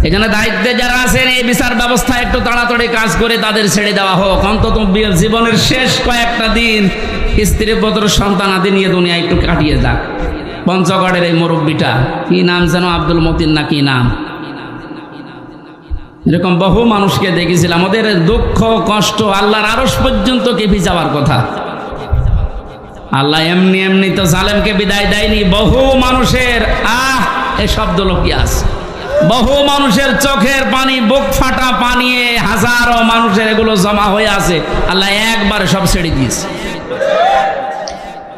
এখানে দায়িত্বে যারা আছেন এই বিচার ব্যবস্থা একটু তাড়াতাড়ি কাজ করে তাদের ছেড়ে দেওয়া হোক। অন্তত জীবনের শেষ কয়েকটা দিন স্ত্রী পুত্র সন্তানাদি নিয়ে দুনিয়া একটু কাটিয়ে যাক। পঞ্চগড়ের এই মুরব্বীটা, কি নাম যেন, আব্দুল মতিন না কি নাম, এরকম বহু মানুষকে দেখেছিলাম। ওদের দুঃখ কষ্ট আল্লাহর আরশ পর্যন্ত কেঁপে যাওয়ার কথা। আল্লাহ এমনি এমনি তো জালেমকে বিদায় দেয়নি। বহু মানুষের এই শব্দ লোকি আছে, বহু মানুষের চোখের পানি, বুক ফাটা পানি, হাজারো মানুষের এগুলো জমা হয়ে আছে, আল্লাহ একবারে সব ছেড়ে দিয়েছে।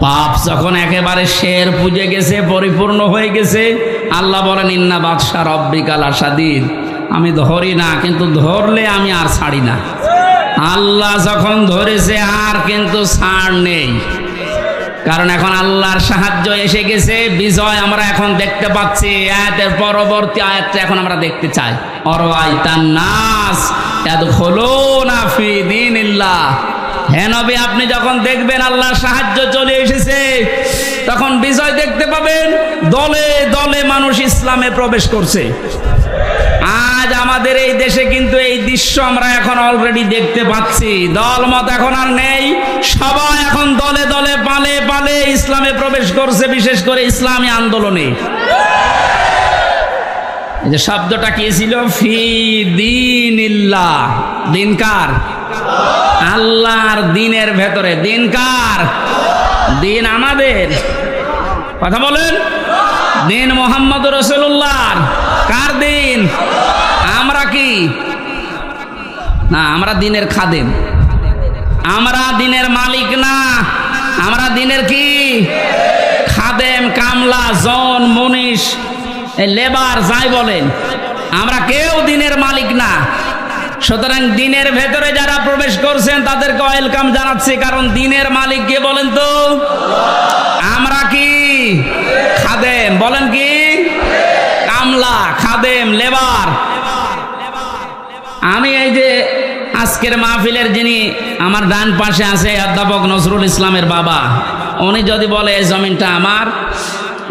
পাপ যখন একেবারে শের পুজে গেছে, পরিপূর্ণ হয়ে গেছে, আল্লাহ বলেন ইন্না বাদশা রব্বিকা লাশাদীদ, আমি ধরি না, কিন্তু ধরলে আমি আর ছাড়ি না। আল্লাহ যখন ধরেছে আর কিন্তু ছাড় নেই, কারণ এখন আল্লাহর সাহায্য এসে গেছে, বিজয় আমরা এখন দেখতে পাচ্ছি। আয়াতের পরবর্তী আয়াতটা এখন আমরা দেখতে চাই, অরাইতান নাস ইয়াদখুলুনা ফি দীনিল্লাহ। হে নবী, আপনি যখন দেখবেন আল্লাহর সাহায্য চলে এসেছে, তখন বিজয় দেখতে পাবেন। দলে দলে মানুষ ইসলামে প্রবেশ করছে। আজ আমাদের এই দেশে কিন্তু এই দৃশ্য আমরা এখন অলরেডি দেখতে পাচ্ছি। দলমত এখন আর নেই, সবাই এখন দলে দলে পালে পালে ইসলামে প্রবেশ করছে, বিশেষ করে ইসলামী আন্দোলনে। এই যে শব্দটা কি ছিল, ফি দীনিল্লাহ, দিন কার? আল্লাহর দিনের ভেতরে। দিন কার? দিন আমাদের। কথা বলেন, দিন মুহাম্মদ রাসূলুল্লাহর। কার দিন? আমরা কি না, আমরা দিনের খাদেম, আমরা দিনের মালিক না, আমরা দিনের কি খাদেম, কামলা, জন, মুনিশ, লেবার যাই বলেন, আমরা কেউ দিনের মালিক না। সুতরাং দিনের ভেতরে যারা প্রবেশ করছেন তাদেরকে ওয়েলকাম জানাচ্ছি, কারণ দিনের মালিক কে বলেন তো? আমরা কি খাদেম, বলেন কি কামলা, খাদেম, লেবার। আমি এই যে আজকের মাহফিলের যিনি আমার ডান পাশে আছে, অধ্যাপক নজরুল ইসলামের বাবা, উনি যদি বলে এই জমিনটা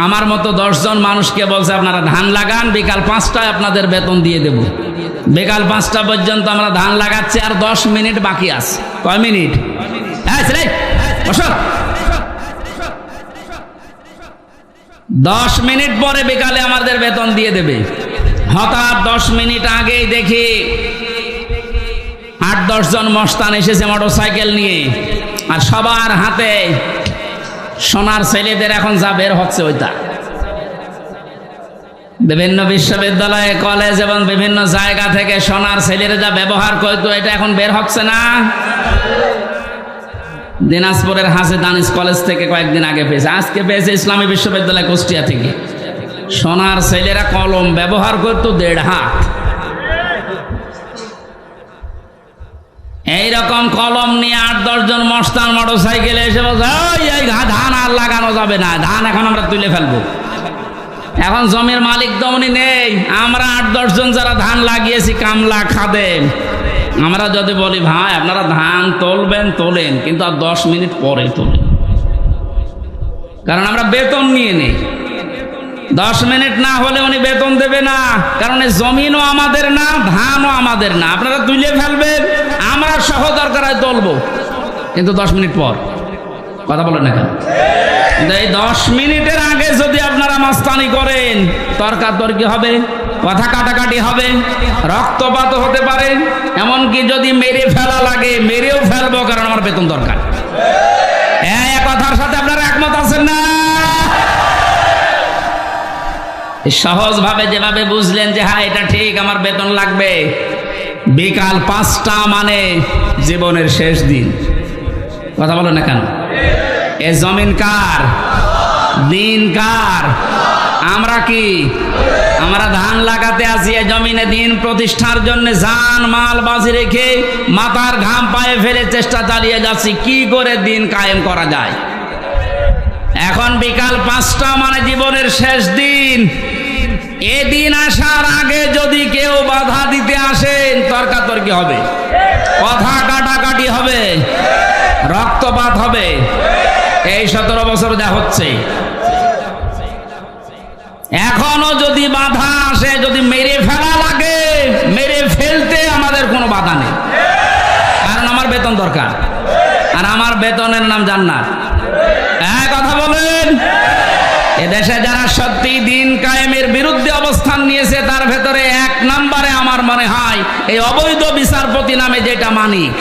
আমার মতো 10 জন মানুষকে বলছে আপনারা ধান লাগান, বিকাল 5টায় আপনাদের বেতন দিয়ে দেব। বিকাল 5টা পর্যন্ত আমরা ধান লাগাচ্ছি, আর 10 মিনিট বাকি আছে। কয় মিনিট? হ্যাঁ, 10 মিনিট পরে বিকালে আমাদের বেতন দিয়ে দেবে। হঠাৎ 10 মিনিট আগেই দেখি 8-10 জন মস্তান এসেছে মোটরসাইকেল নিয়ে, আর সবার হাতে সোনার ছেলেদের এখন যা বের হচ্ছে ওইটা। বিভিন্ন বিশ্ববিদ্যালয়, কলেজ এবং বিভিন্ন জায়গা থেকে সোনার ছেলেরা যা ব্যবহার করতো, এটা এখন বের হচ্ছে না। দিনাজপুরের হাসে দানিশ কলেজ থেকে কয়েকদিন আগে পেয়েছে, আজকে পেয়েছে ইসলামী বিশ্ববিদ্যালয় কুষ্টিয়া থেকে। সোনার ছেলেরা কলম ব্যবহার করতো 1.5 হাত। এইরকম কলম নিয়ে 8-10 জন মস্তান মোটরসাইকেলে এসে বলছে, এই ধান আর লাগানো যাবে না, ধান এখন আমরা তুলে ফেলবো। এখন জমির মালিক তো উনি নেই, আমরা 8-10 জন যারা ধান লাগিয়েছি, কামলা, খাদেম, আমরা যদি বলি ভাই আপনারা ধান তুলবেন, তোলেন, কিন্তু আর 10 মিনিট পরে তোলেন, কারণ আমরা বেতন নিয়ে নেই। 10 মিনিট না হলে উনি বেতন দেবে না, কারণ এই জমিনও আমাদের না, ধানও আমাদের না। আপনারা তুলে ফেলবেন, আমরা সহ দরকার হয় তুলবো, কিন্তু 10 মিনিট পর। কথা বলেন না কেন? এই 10 মিনিটের আগে যদি আপনারা মাস্তানি করেন, তর্কাতর্কি হবে, কথা কাটাকাটি হবে, রক্তপাত হতে পারে, এমনকি যদি মেরে ফেলা লাগে মেরেও ফেলবো, কারণ আমার বেতন দরকার। আছেন না? সহজ ভাবে যেভাবে বুঝলেন যে হ্যাঁ এটা ঠিক, আমার বেতন লাগবে, বিকাল 5টা মানে জীবনের শেষ দিন। কথা বলো না কেন? এ জমিন কার? দিন কার? আমরা কি? আমরা ধান লাগাতে আসি এই জমিনে, দিন প্রতিষ্ঠার জন্য জান মাল বাজি রেখে মাথার ঘাম পায়ে ফেলে চেষ্টা চালিয়ে যাচ্ছি কি করে দিন কায়েম করা যায়। এখন বিকাল 5টা মানে জীবনের শেষ দিন। এদিন আসার আগে যদি কেউ বাধা দিতে আসেন তর্কাতর্কি হবে, কথা কাটাকাটি হবে, রক্তপাত হবে। এই 17 বছর যা হচ্ছে, এখনো যদি বাধা আসে, যদি মেরে ফেলা লাগে, মেরে ফেলতে আমাদের কোনো বাধা নেই, কারণ আমার বেতন দরকার, আর আমার বেতনের নাম জান্নাত। কথা বলেন। এদেশে যারা সত্যি দিন কায়েমের বিরুদ্ধে অবস্থান নিয়েছে তার ভেতরে 1 নম্বরে আমার মনে হয় এই অবৈধ বিচারপতি নামে যেটা মানিক,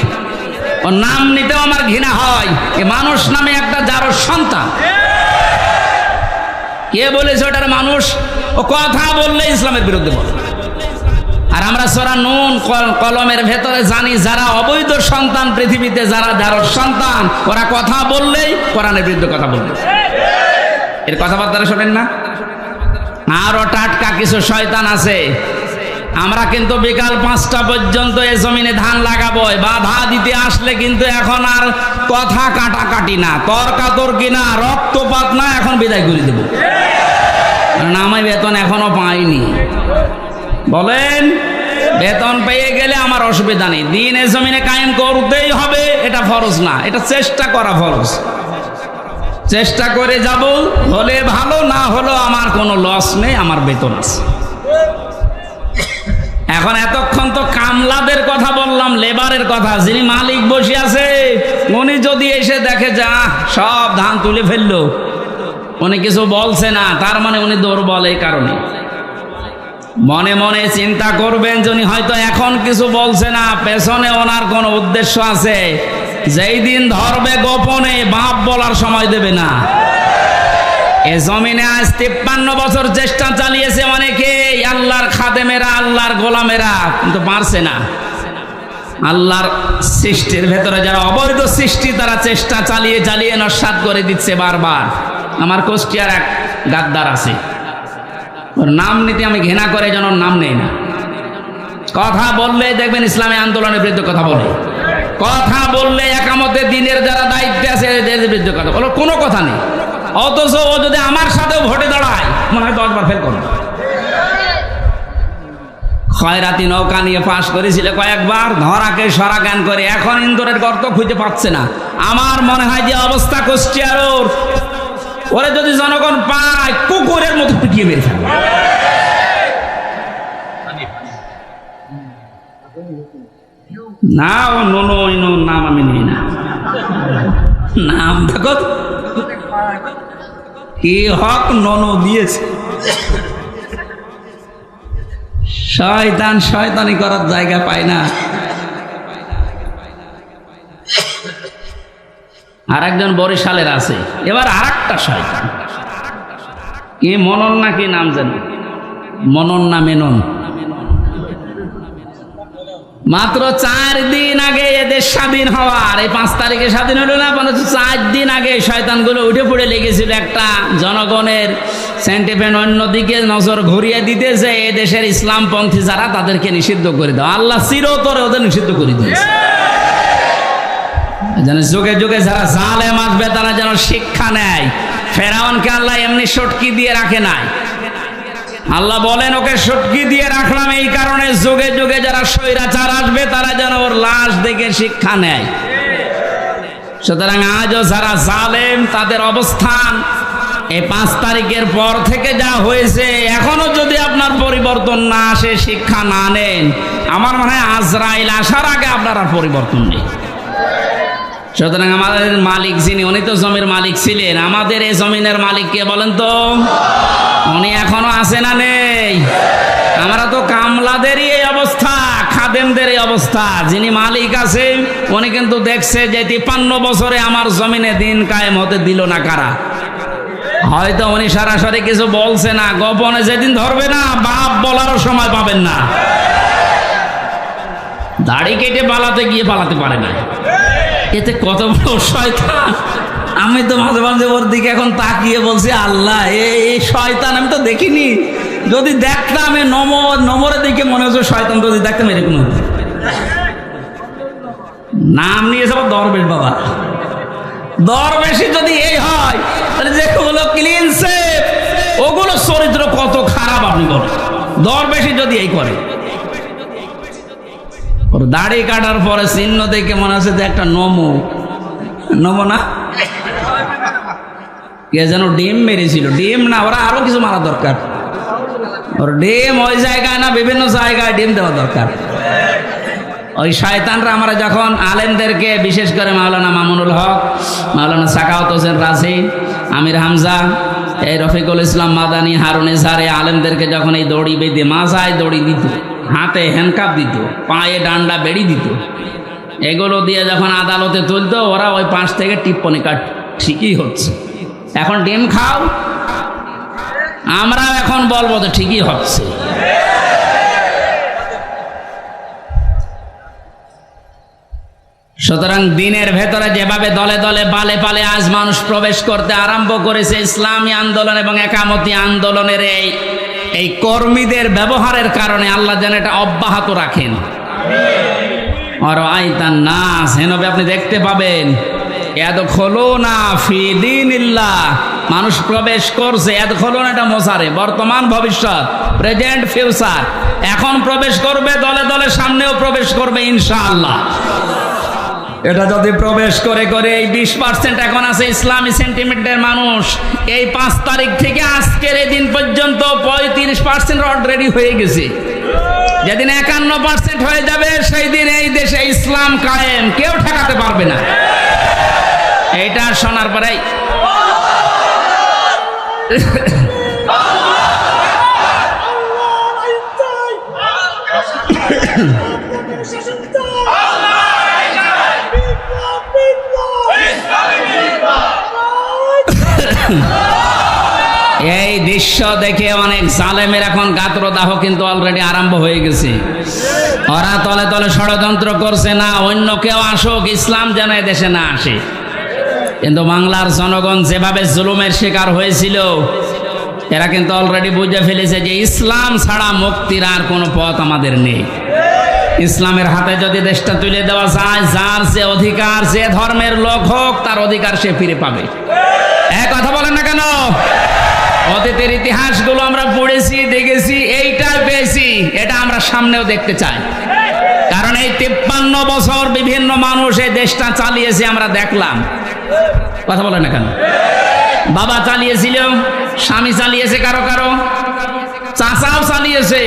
ওর নাম নিতেও আমার ঘৃণা হয়। এ মানুষ নামে একটা যার সন্তান, কে বলেছে ওটার মানুষ? ও কথা বললে ইসলামের বিরুদ্ধে বলে। আর আমরা সূরা নূন কলমের ভেতরে জানি যারা অবৈধ সন্তান পৃথিবীতে, যারা যার সন্তান, ওরা কথা বললেই কোরআনের বিরুদ্ধে কথা বলবে। এর কথাবার্তা শোনেন না? আরো টাটকা কিছু শয়তান আছে। আমরা কিন্তু বিকাল 5টা পর্যন্ত এ জমিনে ধান লাগাবো, বাধা দিতে আসলে কিন্তু এখন আর কথা কাটাকাটি না, তর্কাতর্কি না, রক্তপাত না, এখন বিদায় করে দেব। কারণ আমি বেতন এখনো পাইনি। বলেন, বেতন পেয়ে গেলে আমার অসুবিধা নেই, দিন এ জমিনে কায়েম করতেই হবে, এটা ফরজ না, এটা চেষ্টা করা ফরজ। চেষ্টা করে যাব, হলে ভালো, না হলো আমার কোনো লস নেই, আমার বেতন আছে। এখন এতক্ষণ তো কামলাদের কথা বললাম, লেবারের কথা। যিনি মালিক বসে আছে উনি যদি এসে দেখে যা সব ধান তুলে ফেললো, উনি কিছু বলছে না, তার মানে উনি দুর্বল। এই কারণে মনে মনে চিন্তা করবেন যিনি হয়তো এখন কিছু বলছে না, পেছনে ওনার কোন উদ্দেশ্য আছে। যেই দিন ধরবে গোপনে, বাপ বলার সময় দেবে না। এ জমিনে আজ 53 বছর চেষ্টা চালিয়েছে অনেকে, আল্লাহর খাদেমেরা, আল্লাহর গোলামেরা, কিন্তু পারছে না। আল্লাহর সৃষ্টির ভেতরে যারা অবৈধ সৃষ্টি, তারা চেষ্টা চালিয়ে চালিয়ে নস্যাৎ করে দিচ্ছে বারবার। আমার কুষ্টিয়ার এক গাদ্দার আছে, ওর নাম নিতে আমি ঘৃণা করে, যেন ওর নাম নেই না। কথা বললে দেখবেন ইসলামী আন্দোলনের বিরুদ্ধে কথা বলে, কথা বললে একামতে দিনের যারা দায়িত্বে আছে এদের বিরুদ্ধে কথা বলে, কোনো কথা নেই। অথচ ও যদি আমার সাথেও ভোটে দাঁড়ায় মনে হয় 10 বার ফেল করবে। খয়রাতি নৌকা নিয়ে পাশ করেছিল কয়েকবার, ধরাকে সরা জ্ঞান করে, এখন ইন্দোরের গর্ত খুঁজে পাচ্ছে না। আমার মনে হয় যে অবস্থা কুষ্টিয়ার, ওরে যদি জনগণ পায় কুকুরের মতো পিটিয়ে মেরে ফেলবে। না, ও নোনো নাম আমি নিই না, নাম দেখো কি হক নোনো দিয়েছে। শয়তান শয়তানি করার জায়গা পায় না। আর একজন বরিশালের আছে, এবার আর একটা শয়তান, কি মনন না কি নাম জানি, মনন না মেনন। মাত্র 4 দিন আগে এদের স্বাধীন হওয়ার, এই 5 তারিখে স্বাধীন হলো না, 4 দিন আগে শয়তানগুলো উঠে পড়ে লেগেছিল একটা জনগণের সেন্টিমেন্ট অন্যদিকে নজর ঘুরিয়ে দিতে, যে এ দেশের ইসলামপন্থী যারা তাদেরকে নিষিদ্ধ করে দাও। আল্লাহ চিরতরে ওদের নিষিদ্ধ করে দিয়েছে, যেন যুগে যুগে যারা জালেম আসবে তারা যেন শিক্ষা নেয়। ফেরাউনকে আল্লাহ এমনি সটকি দিয়ে রাখে নাই, আল্লাহ বলেন ওকে সটকি দিয়ে রাখলাম এই কারণে যুগে যুগে যারা স্বৈরাচার আসবে তারা যেন ওর লাশ দেখে শিক্ষা নেয়। সুতরাং আজও যারা জালেম তাদের অবস্থান এই 5 তারিখের পর থেকে যা হয়েছে, এখনো যদি আপনার পরিবর্তন না আসে, শিক্ষা না নেন, আমার মনে হয় আজরাইল আসার আগে আপনার আর পরিবর্তন নেই। সুতরাং আমাদের মালিক যিনি, উনি তো জমির মালিক ছিলেন, আমাদের এই জমিনের মালিক কে বলেন তো? উনি এখনো আছে না নেই? আমরা তো কামলাদেরই এই অবস্থা, খাদেমদের এই অবস্থা। যিনি মালিক আছে উনি কিন্তু দেখছে যে 53 বছরে আমার জমিনে দিন কায়েম হতে দিল না কারা? হয়তো উনি সরাসরি কিছু বলছে না, গোপনে যেদিন ধরবে না বাপ বলারও সময় পাবেন না। দাড়ি কেটে পালাতে গিয়ে পালাতে পারে না, এতে কত বড় শয়তান। আমি তো মাঝে মাঝে ওর দিকে এখন তাকিয়ে বলছি, আল্লাহ এই শয়তান আমি তো দেখিনি, যদি দেখতাম এই নমরের দিকে মনে হচ্ছে শয়তান, যদি দেখতাম এরকম হতো। নাম নিয়ে সব দরবেশ বাবা, দরবেশি যদি এই হয় তাহলে যেগুলো ক্লিন সেফ ওগুলো চরিত্র কত খারাপ আপনি বলেন। দরবেশি যদি এই করে, ওর দাড়ি কাটার পরে চিহ্ন দেখে মনে হচ্ছে যে একটা নমো না, কে যেন ডিম মেরেছিল, ডিম না, ওরা আরো কিছু মারা দরকার। ওর ডিম ওই জায়গায় না, বিভিন্ন জায়গায় ডিম দেওয়া দরকার। ওই শয়তানরা আমরা যখন আলেমদেরকে, বিশেষ করে মাওলানা মামুনুল হক, মাওলানা সাখাওয়াত হোসেন রাজি, আমির হামজা, এই রফিকুল ইসলাম মাদানী, হারুন ইজহার, আলেমদেরকে যখন এই দড়ি বেঁধে মাথায় দড়ি দিত, হাতে হ্যান্ডকাপ দিত, পায়ে ডান্ডা বেড়ি দিত, এগুলো দিয়ে যখন আদালতে তুলতো, ওরা ওই পাশ থেকে টিপ্পনি কাট, ঠিকই হচ্ছে, এখন ডিম খাও, আমরা এখন বলবো তো ঠিকই হচ্ছে। সুতরাং দিনের ভেতরে যেভাবে দলে দলে পালে পালে আজ মানুষ প্রবেশ করতে আরম্ভ করেছে, ইসলামী আন্দোলন এবং একামতি আন্দোলনের এই কর্মীদের ব্যবহারের কারণে আল্লাহ যেন এটা অব্যাহত রাখেন। আর আইতান নাস, হেনবে আপনি দেখতে পাবেন ইয়াদখুলুনা ফি দীনিল্লাহ, মানুষ প্রবেশ করছে। ইয়াদখুলুনা এটা মোসারে, বর্তমান ভবিষ্যৎ, প্রেজেন্ট ফিউচার, এখন প্রবেশ করবে, দলে দলে সামনেও প্রবেশ করবে ইনশাআল্লাহ। এটা যদি প্রবেশ করে করে এই 20% এখন আছে ইসলামী সেন্টিমেন্টের মানুষ, এই 5 তারিখ থেকে আজকের এই দিন পর্যন্ত 35% অলরেডি হয়ে গেছে। যেদিন 51% হয়ে যাবে সেই দিন এই দেশে ইসলাম কায়েম, কেউ ঠেকাতে পারবে না। এইটা শোনার পরেই এই দৃশ্য দেখে অনেক জালেমের এখন গাত্রদাহ কিন্তু অলরেডি আরম্ভ হয়ে গেছে। ওরা তলে তলে ষড়যন্ত্র করছে, না অন্য কেউ আসুক, ইসলাম যেন দেশে না আসে। কিন্তু বাংলার জনগণ যেভাবে জুলুমের শিকার হয়েছিল, এরা কিন্তু অলরেডি বুঝে ফেলেছে যে ইসলাম ছাড়া মুক্তির আর কোনো পথ আমাদের নেই। ইসলামের হাতে যদি দেশটা তুলে দেওয়া যায়, যার যে অধিকার, যে ধর্মের লোক হোক, তার অধিকার সে ফিরে পাবে। এক কথা বলেন না কেন? অতীতের ইতিহাসগুলো আমরা পড়েছি, দেখেছি, এইটাই পেয়েছি, এটা আমরা সামনেও দেখতে চাই। কারণ এই 53 বছর বিভিন্ন মানুষ এই দেশটা চালিয়েছে, আমরা দেখলাম। কথা বলেন না কেন? বাবা চালিয়েছিল, স্বামী চালিয়েছে, কারো কারো চাচাও চালিয়েছে,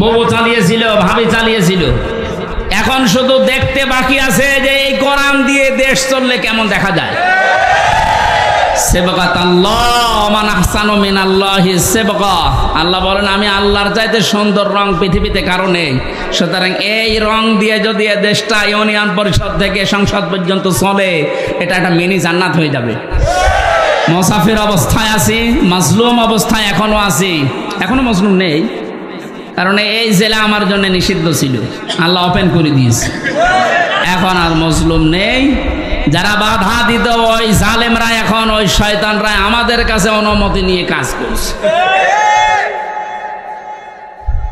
বউ চালিয়েছিল, ভাবি চালিয়েছিল। এখন শুধু দেখতে বাকি আছে যে এই কোরআন দিয়ে দেশ চললে কেমন দেখা যায়। আল্লাহ বলেন, আমি আল্লাহর চাইতে সুন্দর রং পৃথিবীতে কারো নেই। সুতরাং এই রং দিয়ে যদি দেশটা ইউনিয়ন পরিষদ থেকে সংসদ পর্যন্ত চলে, এটা একটা মিনি জান্নাত হয়ে যাবে। মুসাফির অবস্থায় আছি, মাজলুম অবস্থায় এখনো আছি, এখনো মজলুম নেই, কারণ এই জেলা আমার জন্য নিষিদ্ধ ছিল, আল্লাহ ওপেন করে দিয়েছে, এখন আর মজলুম নেই। যারা বাধা দিত ওই জালেমরা, এখন ওই শয়তানরা আমাদের কাছে অনুমতি নিয়ে কাজ করছে।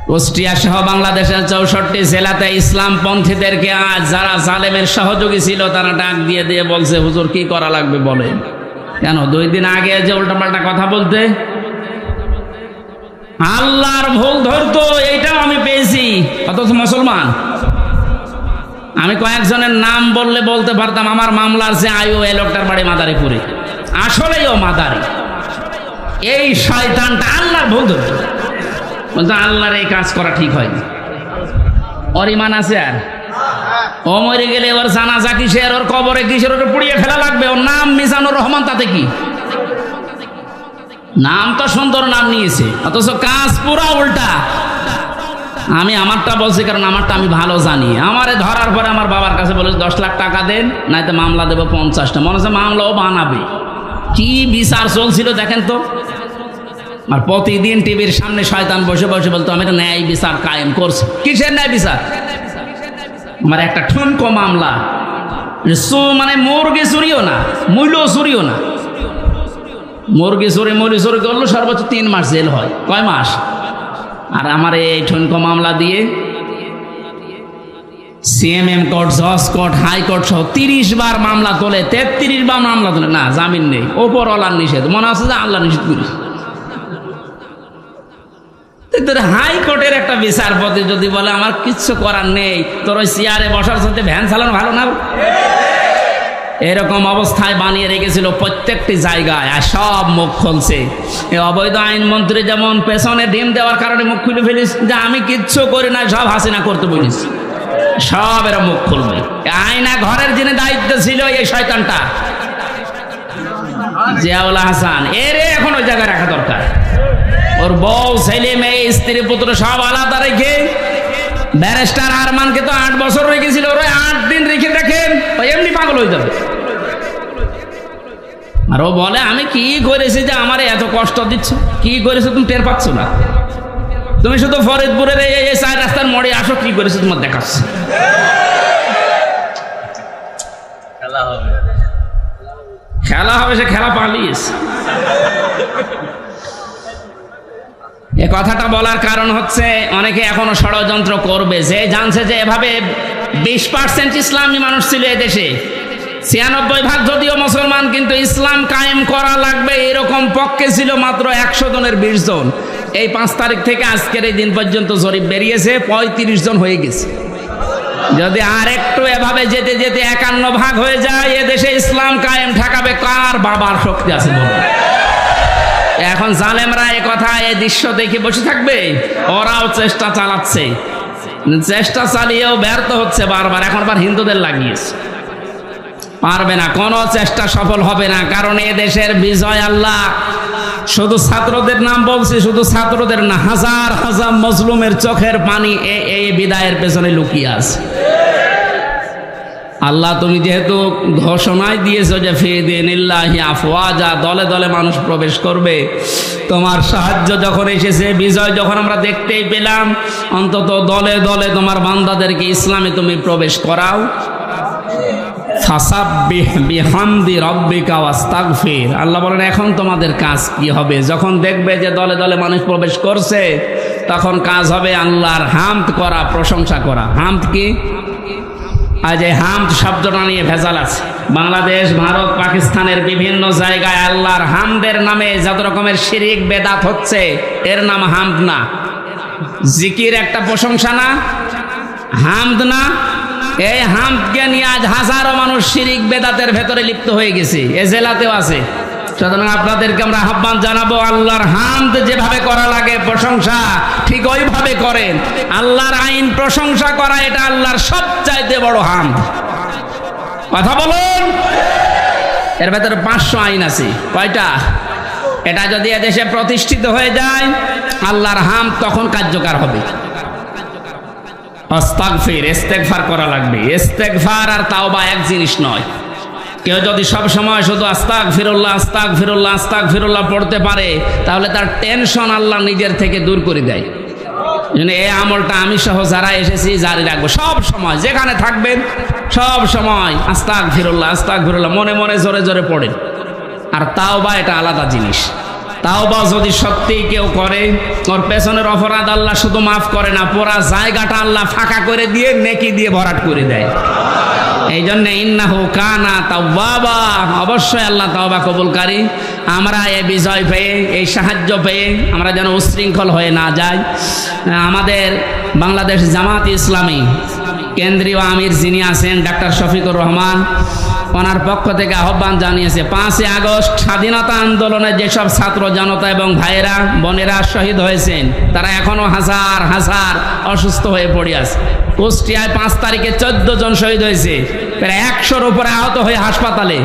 কুষ্টিয়া সহ বাংলাদেশের 64 জেলাতে ইসলামপন্থীদেরকে আজ যারা জালেমের সহযোগী ছিল, তারা ডাক দিয়ে দিয়ে বলছে, হুজুর কি করা লাগবে বলেন। কেন? 2 দিন আগে যে উল্টাপাল্টা কথা বলতে আল্লাহর ভুল ধরতো, এইটাও আমি পেয়েছি, অথচ মুসলমান। আমি কয়েকজনের নাম বললে বলতে পারতাম, আমার মামলার যে আয়ু, এই লোকটার বাড়ি মাদারীপুরে, আসলেই ও মাদারি। এই শয়তানটা আল্লাহর ভুল ধরতো, বলতো আল্লাহর এই কাজ করা ঠিক হয়নি। ওর ইমান আছে? আর ও মরে গেলে ওর জানাজা কিসের, ওর কবরে কিসের, ওটা পুড়িয়ে ফেলা লাগবে। ওর নাম মিজানুর রহমান, তাতে কি? নাম তো সুন্দর নাম নিয়েছে, অথচ কাজ পুরা উল্টা। আমি আমারটা বলছি, কারণ আমারটা আমি ভালো জানি। আমারে ধরার পরে আমার বাবার কাছে বলেছে 10 লাখ টাকা দেন, নয়তো মামলা দেবো 50টা। মনে হচ্ছে মামলাও বানাবে, কি বিচার চলছিল দেখেন তো। আর প্রতিদিন টিভির সামনে শয়তান বসে বসে বলতো আমি তো ন্যায় বিচার কায়েম করছি। কিসের ন্যায় বিচার? আমার একটা ঠুনকো মামলা, মানে মুরগি চুরিও না, মূল্য চুরিও না, মুরগি চুরি করলো সর্বোচ্চ 3 মাস জেল হয়। কয় মাস? আর আমার এই ঠুনকো মামলা দিয়ে সিএমএম কোর্ট, জজ কোর্ট, হাইকোর্ট সহ 30 বার মামলা তোলে, 33 বার মামলা তোলে, না জামিন নেই, ওপরওয়ালার নিষেধ। মনে আছে যে আল্লাহ নিষেধ করিস। হাইকোর্টের একটা বিচারপতি যদি বলে আমার কিচ্ছু করার নেই, তোর ওই চেয়ারে বসার সাথে ভ্যান চালানো ভালো না, এরকম অবস্থায় বানিয়ে রেখেছিল প্রত্যেকটি জায়গায়। আর সব মুখ খুলছে। এই অবৈধ আইনমন্ত্রী যেমন পেছনে ডিম দেওয়ার কারণে মুখ খুলে ফেলিস যে আমি কিচ্ছু করি না, সব হাসিনা করতে বলিস, সব এরা মুখ খুলবে। আয়না ঘরের যিনি দায়িত্ব ছিল এই শয়তানটা জিয়াউল হাসান, এর এখন ওই জায়গায় রাখা দরকার। ওর বউ, ছেলে, মেয়ে, স্ত্রী, পুত্র সব আলাদা রেখে, ব্যারিস্টার আরমানকে তো 8 বছর রেখেছিল, ওরা 8 দিন রেখে দেখেন ওই এমনি পাগল হয়ে যাবে। আর ও বলে আমি কি করেছি যে আমার এত কষ্ট দিচ্ছ, কি করেছো তুমি টের পাচ্ছ না, তুমি শুধু ফরিদপুরের এই 4 রাস্তার মোড়ে আসো, কি করেছো তোমার দেখাচ্ছে। খেলা হবে, সে খেলা পালিয়েছ। এ কথাটা বলার কারণ হচ্ছে অনেকে এখনো ষড়যন্ত্র করবে, যে জানছে যে এভাবে 20% ইসলামী মানুষ ছিল এদেশে, 96% যদিও মুসলমান, কিন্তু ইসলাম কায়েম করা লাগবে এরকম পক্ষে ছিল মাত্র 100 জনের 20 জন। এই 5 তারিখ থেকে আজকের এই দিন পর্যন্ত জরিপ বেরিয়েছে 35 জন হয়ে গেছে। যদি আর একটু এভাবে যেতে যেতে 51% হয়ে যায়, এদেশে ইসলাম কায়েম ঠেকাবে কার বাবার শক্তি আছে বলুন? এখন জালেমরা এ কথা, এই দৃশ্য দেখে বসে থাকবে? ওরাও চেষ্টা চালাচ্ছে, চেষ্টা চালিয়েও ব্যর্থ হচ্ছে বারবার। এখন আবার হিন্দুদের লাগিয়েছে, পারবে না, কোনো চেষ্টা সফল হবে না। কারণ এ দেশের বিজয় আল্লাহ, শুধু ছাত্রদের নাম বলছি, শুধু ছাত্রদের না, হাজার হাজার মজলুমের চোখের পানি এই বিদায়ের পেছনে লুকিয়ে আছে। আল্লাহ তুমি যেহেতু ঘোষণায় দিয়েছো যে ফিদিনিল্লাহি আফওয়াজা, দলে দলে মানুষ প্রবেশ করবে, তোমার সাহায্য যখন এসেছে, বিজয় যখন আমরা দেখতেই পেলাম, অন্তত দলে দলে তোমার বান্দাদেরকে ইসলামে তুমি প্রবেশ করাও। ফাসাব্বিহ বিহামদি রাব্বিকা ওয়াস্তাগফির। আল্লাহ বলেন এখন তোমাদের কাজ কি হবে? যখন দেখবে যে দলে দলে মানুষ প্রবেশ করছে, তখন কাজ হবে আল্লাহর হামদ করা, প্রশংসা করা। হামদ কি? আজ এই হামদ শব্দটা নিয়ে ভেজাল আছে। বাংলাদেশ, ভারত, পাকিস্তানের বিভিন্ন জায়গায় আল্লাহর হামদের নামে যত রকমের শিরিক বেদাত হচ্ছে, এর নাম হামদ না। জিকির একটা প্রশংসা না, হামদ না। এই হামদকে নিয়ে আজ হাজারো মানুষ শিরিক বেদাতের ভেতরে লিপ্ত হয়ে গেছে, এ জেলাতেও আছে। সুতরাং আপনাদেরকে আমরা আহ্বান জানাবো, আল্লাহর হামদ যেভাবে করা লাগে প্রশংসা, ঠিক ওইভাবে করেন। আল্লাহর আইন প্রশংসা করা, এটা আল্লাহর সবচাইতে বড় হামদ। কথা বলুন। এর ভেতরে 500 আইন আছে। কয়টা? এটা যদি এদেশে প্রতিষ্ঠিত হয়ে যায়, আল্লাহর হামদ তখন কার্যকর হবে। আস্তাগফির, ইস্তেগফার করা লাগবে। ইস্তেগফার আর তাওবা এক জিনিস নয়। কেউ যদি সব সময় শুধু আস্তাগফিরুল্লাহ আস্তাগফিরুল্লাহ আস্তাগফিরুল্লাহ পড়তে পারে, তাহলে তার টেনশন আল্লাহ নিজের থেকে দূর করে দেয়। এই আমলটা আমি সহ যারা এসেছি জারি রাখবো, সব সময় যেখানে থাকবেন সব সময় আস্তাগফিরুল্লাহ আস্তাগফিরুল্লাহ মনে মনে জোরে জোরে পড়েন। আর তাওবা এটা আলাদা জিনিস। তাওবা যদি সত্যি কেউ করে, ওর পেছনের অপরাধ আল্লাহ শুধু মাফ করে না, পুরা জায়গাটা আল্লাহ ফাঁকা করে দিয়ে নেকি দিয়ে ভরাট করে দেয়। এই জন্য ইন্নাহু কানা তাওয়াবা, অবশ্যই আল্লাহ তাওবা কবুলকারী। আমরা এই বিজয় পেয়ে, এই সাহায্য পেয়ে আমরা যেন উশৃঙ্খল হয়ে না যাই। আমাদের বাংলাদেশ জামাত ইসলামী কেন্দ্রীয় আমির যিনি আছেন ডাক্তার শফিকুর রহমান, ওনার পক্ষ থেকে আহ্বান জানিয়েছে 5ই আগস্ট স্বাধীনতা আন্দোলনে যেসব ছাত্র জনতা এবং ভাইয়েরা বোনেরা শহীদ হয়েছেন, তারা এখনো হাজার হাজার অসুস্থ হয়ে পড়ে আছে। কুষ্টিয়ায় 5 তারিখে 14 জন শহীদ হয়েছে, প্রায় 100-র উপরে আহত হয়ে হাসপাতালে,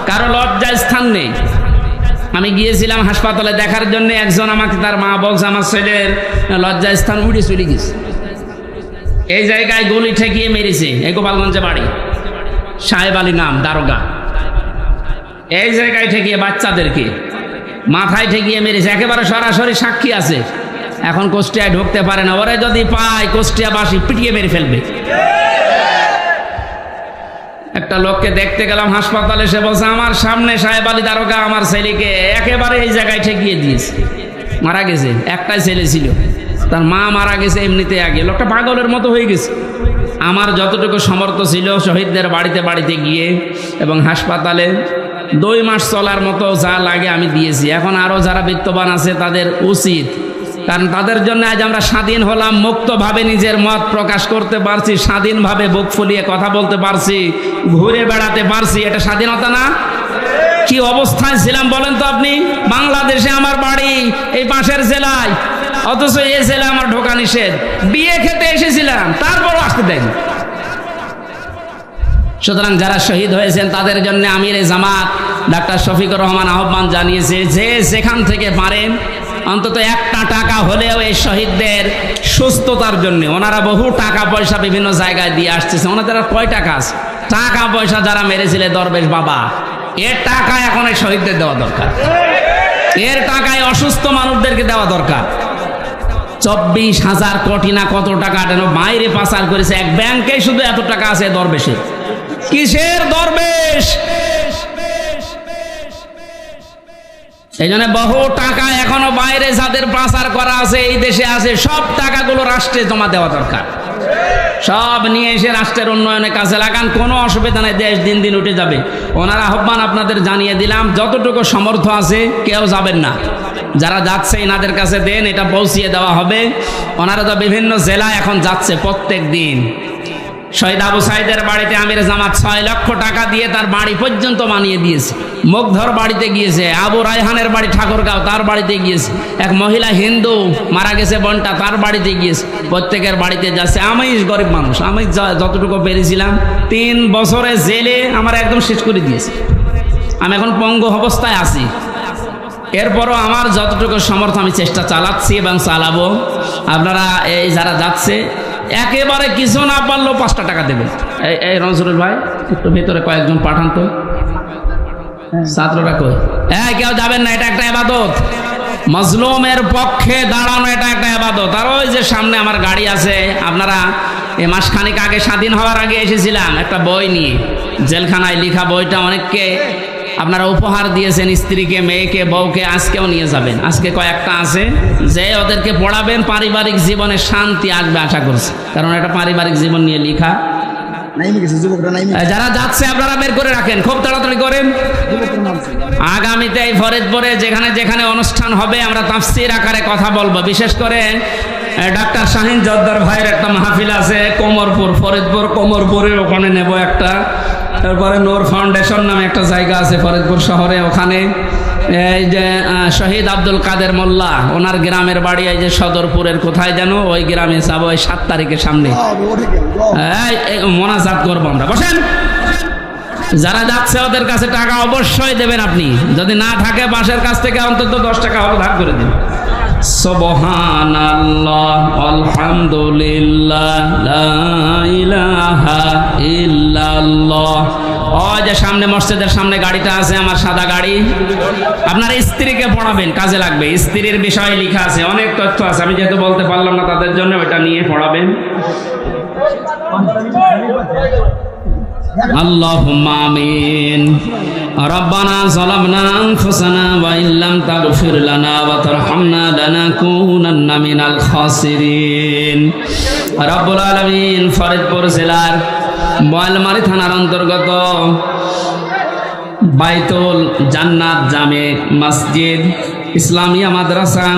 কারো লজ্জার স্থান নেই। আমি গিয়েছিলাম হাসপাতালে দেখার জন্য, একজন আমাকে তার মা বলছে আমার ছেলের লজ্জার স্থান উড়ে চলে গেছে। এই জায়গায় গুলি ঠেকিয়ে মেরেছে, এই গোপালগঞ্জে বাড়ি, সাহেব আলী নাম, দারোগা। এই জায়গায় ঠেকিয়ে বাচ্চাদেরকে মাথায় ঠেকিয়ে মেরেছে, একেবারে সরাসরি সাক্ষী আছে। এখন কুষ্টিয়ায় ঢুকতে পারে না, ওরে যদি পায় কুষ্টিয়াবাসী পিটিয়ে মেরে ফেলবে। একটা লোককে দেখতে গেলাম হাসপাতালে, সে বলছে আমার সামনে সাহেব আলী দারোগা আমার ছেলেকে একেবারে এই জায়গায় ঠেকিয়ে দিয়েছে, মারা গেছে। একটাই ছেলে ছিল, তার মা মারা গেছে এমনিতে আগে। লোকটা পাগলের মতো হয়ে গেছে। আমার যতটুকু সামর্থ্য ছিল শহীদদের বাড়িতে বাড়িতে গিয়ে এবং হাসপাতালে 2 মাস চলার মতো যা লাগে আমি দিয়েছি। এখন আরও যারা বিত্তবান আছে তাদের উচিত, কারণ তাদের জন্য আজ আমরা স্বাধীন হলাম, মুক্তভাবে নিজের মত প্রকাশ করতে পারছি, স্বাধীনভাবে বুক ফুলিয়ে কথা বলতে পারছি, ঘুরে বেড়াতে পারছি। এটা স্বাধীনতা না? কি অবস্থায় ছিলাম বলেন তো আপনি? বাংলাদেশে আমার বাড়ি এই পাশের জেলায়, অথচ এই জেলা আমার ঢোকা নিষেধ। বিয়ে খেতে এসেছিলাম, তারপরও আসতে দেন। সুতরাং যারা শহীদ হয়েছেন তাদের জন্য আমিরে জামাত ডাক্তার শফিকুর রহমান আহ্বান জানিয়েছে যে যেখান থেকে পারেন অন্তত 1টা টাকা হলেও এই শহীদদের সুস্থতার জন্য, ওনারা বহু টাকা পয়সা বিভিন্ন জায়গায় দিয়ে আসতেছে, ওনাদের আর কয় টাকা আছে? টাকা পয়সা যারা মেরেছিলে দরবেশ বাবা, এর টাকা এখন এই শহীদদের দেওয়া দরকার, এর টাকায় অসুস্থ মানুষদেরকে দেওয়া দরকার। 24,000 কোটি না কত টাকা বাইরে পাচার করেছে, এক ব্যাংকে শুধু এত টাকা আছে দরবেশের। কিসের দরবেশ? এই জন্য বহু টাকা এখনো বাইরে যাদের পাচার করা আছে এই দেশে আছে, সব টাকাগুলো রাষ্ট্রে জমা দেওয়া দরকার। সব নিয়ে এসে রাষ্ট্রের উন্নয়নের কাজে লাগান, কোনো অসুবিধা নেই, দেশ দিন দিন উঠে যাবে। ওনার আহ্বান আপনাদের জানিয়ে দিলাম, যতটুকু সমর্থ আছে কেউ যাবেন না, যারা যাচ্ছে এনাদের কাছে দেন, এটা পৌঁছিয়ে দেওয়া হবে। ওনারা তো বিভিন্ন জেলায় এখন যাচ্ছে প্রত্যেক দিন। শহীদ আবু সাইদের বাড়িতে আমির জামাত 6 লক্ষ টাকা দিয়ে তার বাড়ি পর্যন্ত বানিয়ে দিয়েছে। মুগ্ধর বাড়িতে গিয়েছে, আবু রায়হানের বাড়ি ঠাকুরগাঁও, তার বাড়িতে গিয়েছে। এক মহিলা হিন্দু মারা গেছে বোনটা, তার বাড়িতে গিয়েছে। প্রত্যেকের বাড়িতে যাচ্ছে। আমি গরিব মানুষ, আমি যতটুকু পেরেছিলাম 3 বছরে জেলে আমার একদম শেষ করে দিয়েছে। আমি এখন পঙ্গু অবস্থায় আছি, এরপরও আমার যতটুকু সমর্থ আমি চেষ্টা চালাচ্ছি এবং চালাবো। আপনারা এই যারা যাচ্ছে একেবারে কিছু না পারলেও 5টা টাকা দেবেন। এই নজরুল ভাই একটু ভেতরে কয়েকজন পাঠান তো, ছাত্ররা কই? হ্যাঁ, কেউ যাবেন না, এটা একটা ইবাদত। মজলুমের পক্ষে দাঁড়ানো এটা একটা ইবাদত। আর ওই যে সামনে আমার গাড়ি আছে, আপনারা এই মাসখানেক আগে স্বাধীন হওয়ার আগে এসেছিলাম একটা বই নিয়ে, জেলখানায় লেখা বইটা অনেককে আপনারা উপহার দিয়েছেন, স্ত্রীকে, মেয়েকে, বউকে, আজকেও নিয়ে যাবেন। আজকে কয়েকটা আছে যে ওদেরকে পড়াবেন, পারিবারিক জীবনে শান্তি আসবে আশা করছি, কারণ এটা পারিবারিক জীবন নিয়ে লেখা। যারা যাচ্ছে আপনারা বের করে রাখেন, খুব তাড়াতাড়ি করেন। আগামীতে এই ফরিদপুরে যেখানে যেখানে অনুষ্ঠান হবে আমরা তাফসীর আকারে কথা বলবো। বিশেষ করে ডাক্তার শাহিন জর্দার ভাইয়ের একটা মাহফিল আছে কোমরপুর, ফরিদপুর কোমরপুরে, ওখানে নেব একটা। তারপরে নূর ফাউন্ডেশন নামে একটা জায়গা আছে ফরিদপুর শহরে, ওখানে এই যে শহীদ আব্দুল কাদের মোল্লা, ওনার গ্রামের বাড়ি এই যে সদরপুরের কোথায় যেন, ওই গ্রামে যাবো ওই 7 তারিখের সামনে। মোনাজাত করবো আমরা। বসেন, যারা যাচ্ছে ওদের কাছে টাকা অবশ্যই দেবেন আপনি, যদি না থাকে পাশের কাছ থেকে অন্তত 10 টাকা হলে ভাগ করে দিন। সুবহানাল্লাহ, আলহামদুলিল্লাহ, লা ইলাহা ইল্লাল্লাহ। ওই যে সামনে মসজিদের সামনে গাড়িটা আছে আমার, সাদা গাড়ি, আপনার স্ত্রীকে পড়াবেন, কাজে লাগবে। স্ত্রীর বিষয়ে লেখা আছে, অনেক তথ্য আছে, আমি যেহেতু বলতে পারলাম না তাদের জন্য ওইটা নিয়ে পড়াবেন। আল্লাহুম্মা আমিন। রব্বানা যালামনা আনফুসানা ওয়া ইল্লাম তাগফির লানা ওয়া তারহামনা লানাকুনান্না মিনাল খাসিরিন। রব্বুল আলামিন ফরিদপুর জেলার বোয়ালমারী থানার অন্তর্গত বাইতুল জান্নাত জামে মসজিদ ইসলামিয়া মাদ্রাসা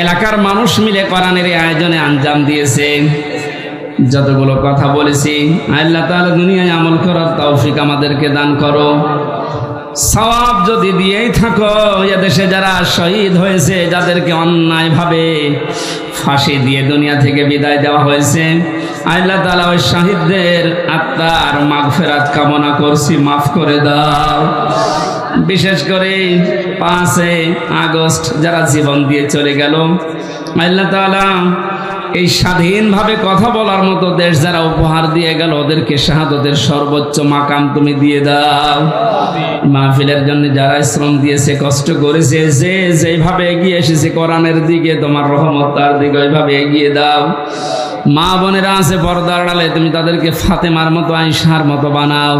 এলাকার মানুষ মিলে কোরআনের আয়োজনে আঞ্জাম দিয়েছে। যতগুলো কথা বলেছি আল্লাহ তাআলা দুনিয়ায় আমল করার তৌফিক আমাদেরকে দান করো। সওয়াব যদি দিয়েই থাকো, এদেশে যারা শহীদ হয়েছে, যাদেরকে অন্যায়ভাবে ফাঁসি দিয়ে দুনিয়া থেকে বিদায় দেওয়া হয়েছে, আল্লাহ তাআলা ওই শহীদদের আত্মার মাগফিরাত কামনা করছি, মাফ করে দাও। বিশেষ করে 5 আগস্ট যারা জীবন দিয়ে চলে গেল, আল্লাহ তাআলা এই স্বাধীনভাবে কথা বলার মতো দেশ যারা উপহার দিয়ে গেল ওদেরকে শাহাদতের সর্বোচ্চ মাকাম তুমি দিয়ে দাও। মাহফিলের জন্য যারা শ্রম দিয়েছে, কষ্ট করেছে, যে যেভাবে এগিয়ে এসেছে কোরআনের দিকে, তোমার রহমত তার দিকে ওইভাবে এগিয়ে দাও। মা বোনেরা আছে পর্দার আড়ালে, তুমি তাদেরকে ফাতেমার মতো, আয়েশার মতো বানাও।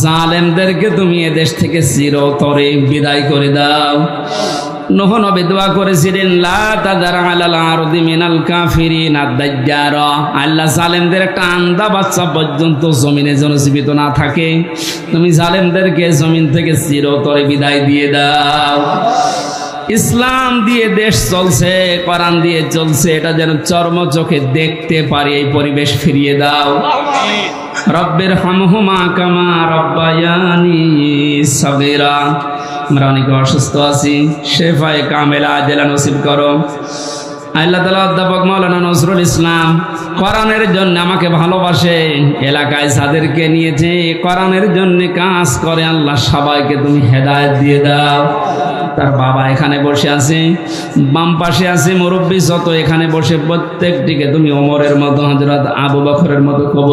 জালেমদেরকে তুমি এদেশ থেকে চিরতরে বিদায় করে দাও। নূহ নবী দোয়া করেছিলেন, লা তাদার আলাল আরদি মিনাল কাফিরিনা দাজ্জারা, আল্লাহ জালেমদের একটা আন্দা বাচ্চা পর্যন্ত জমিনে যেন জীবিত না থাকে। তুমি জালেমদেরকে জমিন থেকে চিরতরে বিদায় দিয়ে দাও। ইসলাম দিয়ে দেশ চলছে, কোরআন দিয়ে চলছে, এটা যেন চর্ম চোখে দেখতে পারি, এই পরিবেশ ফিরিয়ে দাও। রব্বির হামহুমা কামা রব্বায়ানি সাগীরা। আমরা অনেকে অসুস্থ আছি, শেফায়ে কামেলা আজেলা নসিব করো। আল্লাহ তাআলা অধ্যাপক মাওলানা নজরুল ইসলাম কোরআনের জন্য আমাকে ভালোবাসে, এলাকায় যাদেরকে নিয়েছে কোরআনের জন্য কাজ করে, আল্লাহ সবাইকে তুমি হেদায়েত দিয়ে দাও। তার বাবা এখানে বসে আছে, বাম পাশে আছে মুরব্বী, যত এখানে বসে প্রত্যেকটিকে তুমি ওমরের মতো, হযরত আবু বকরের মতো কবুল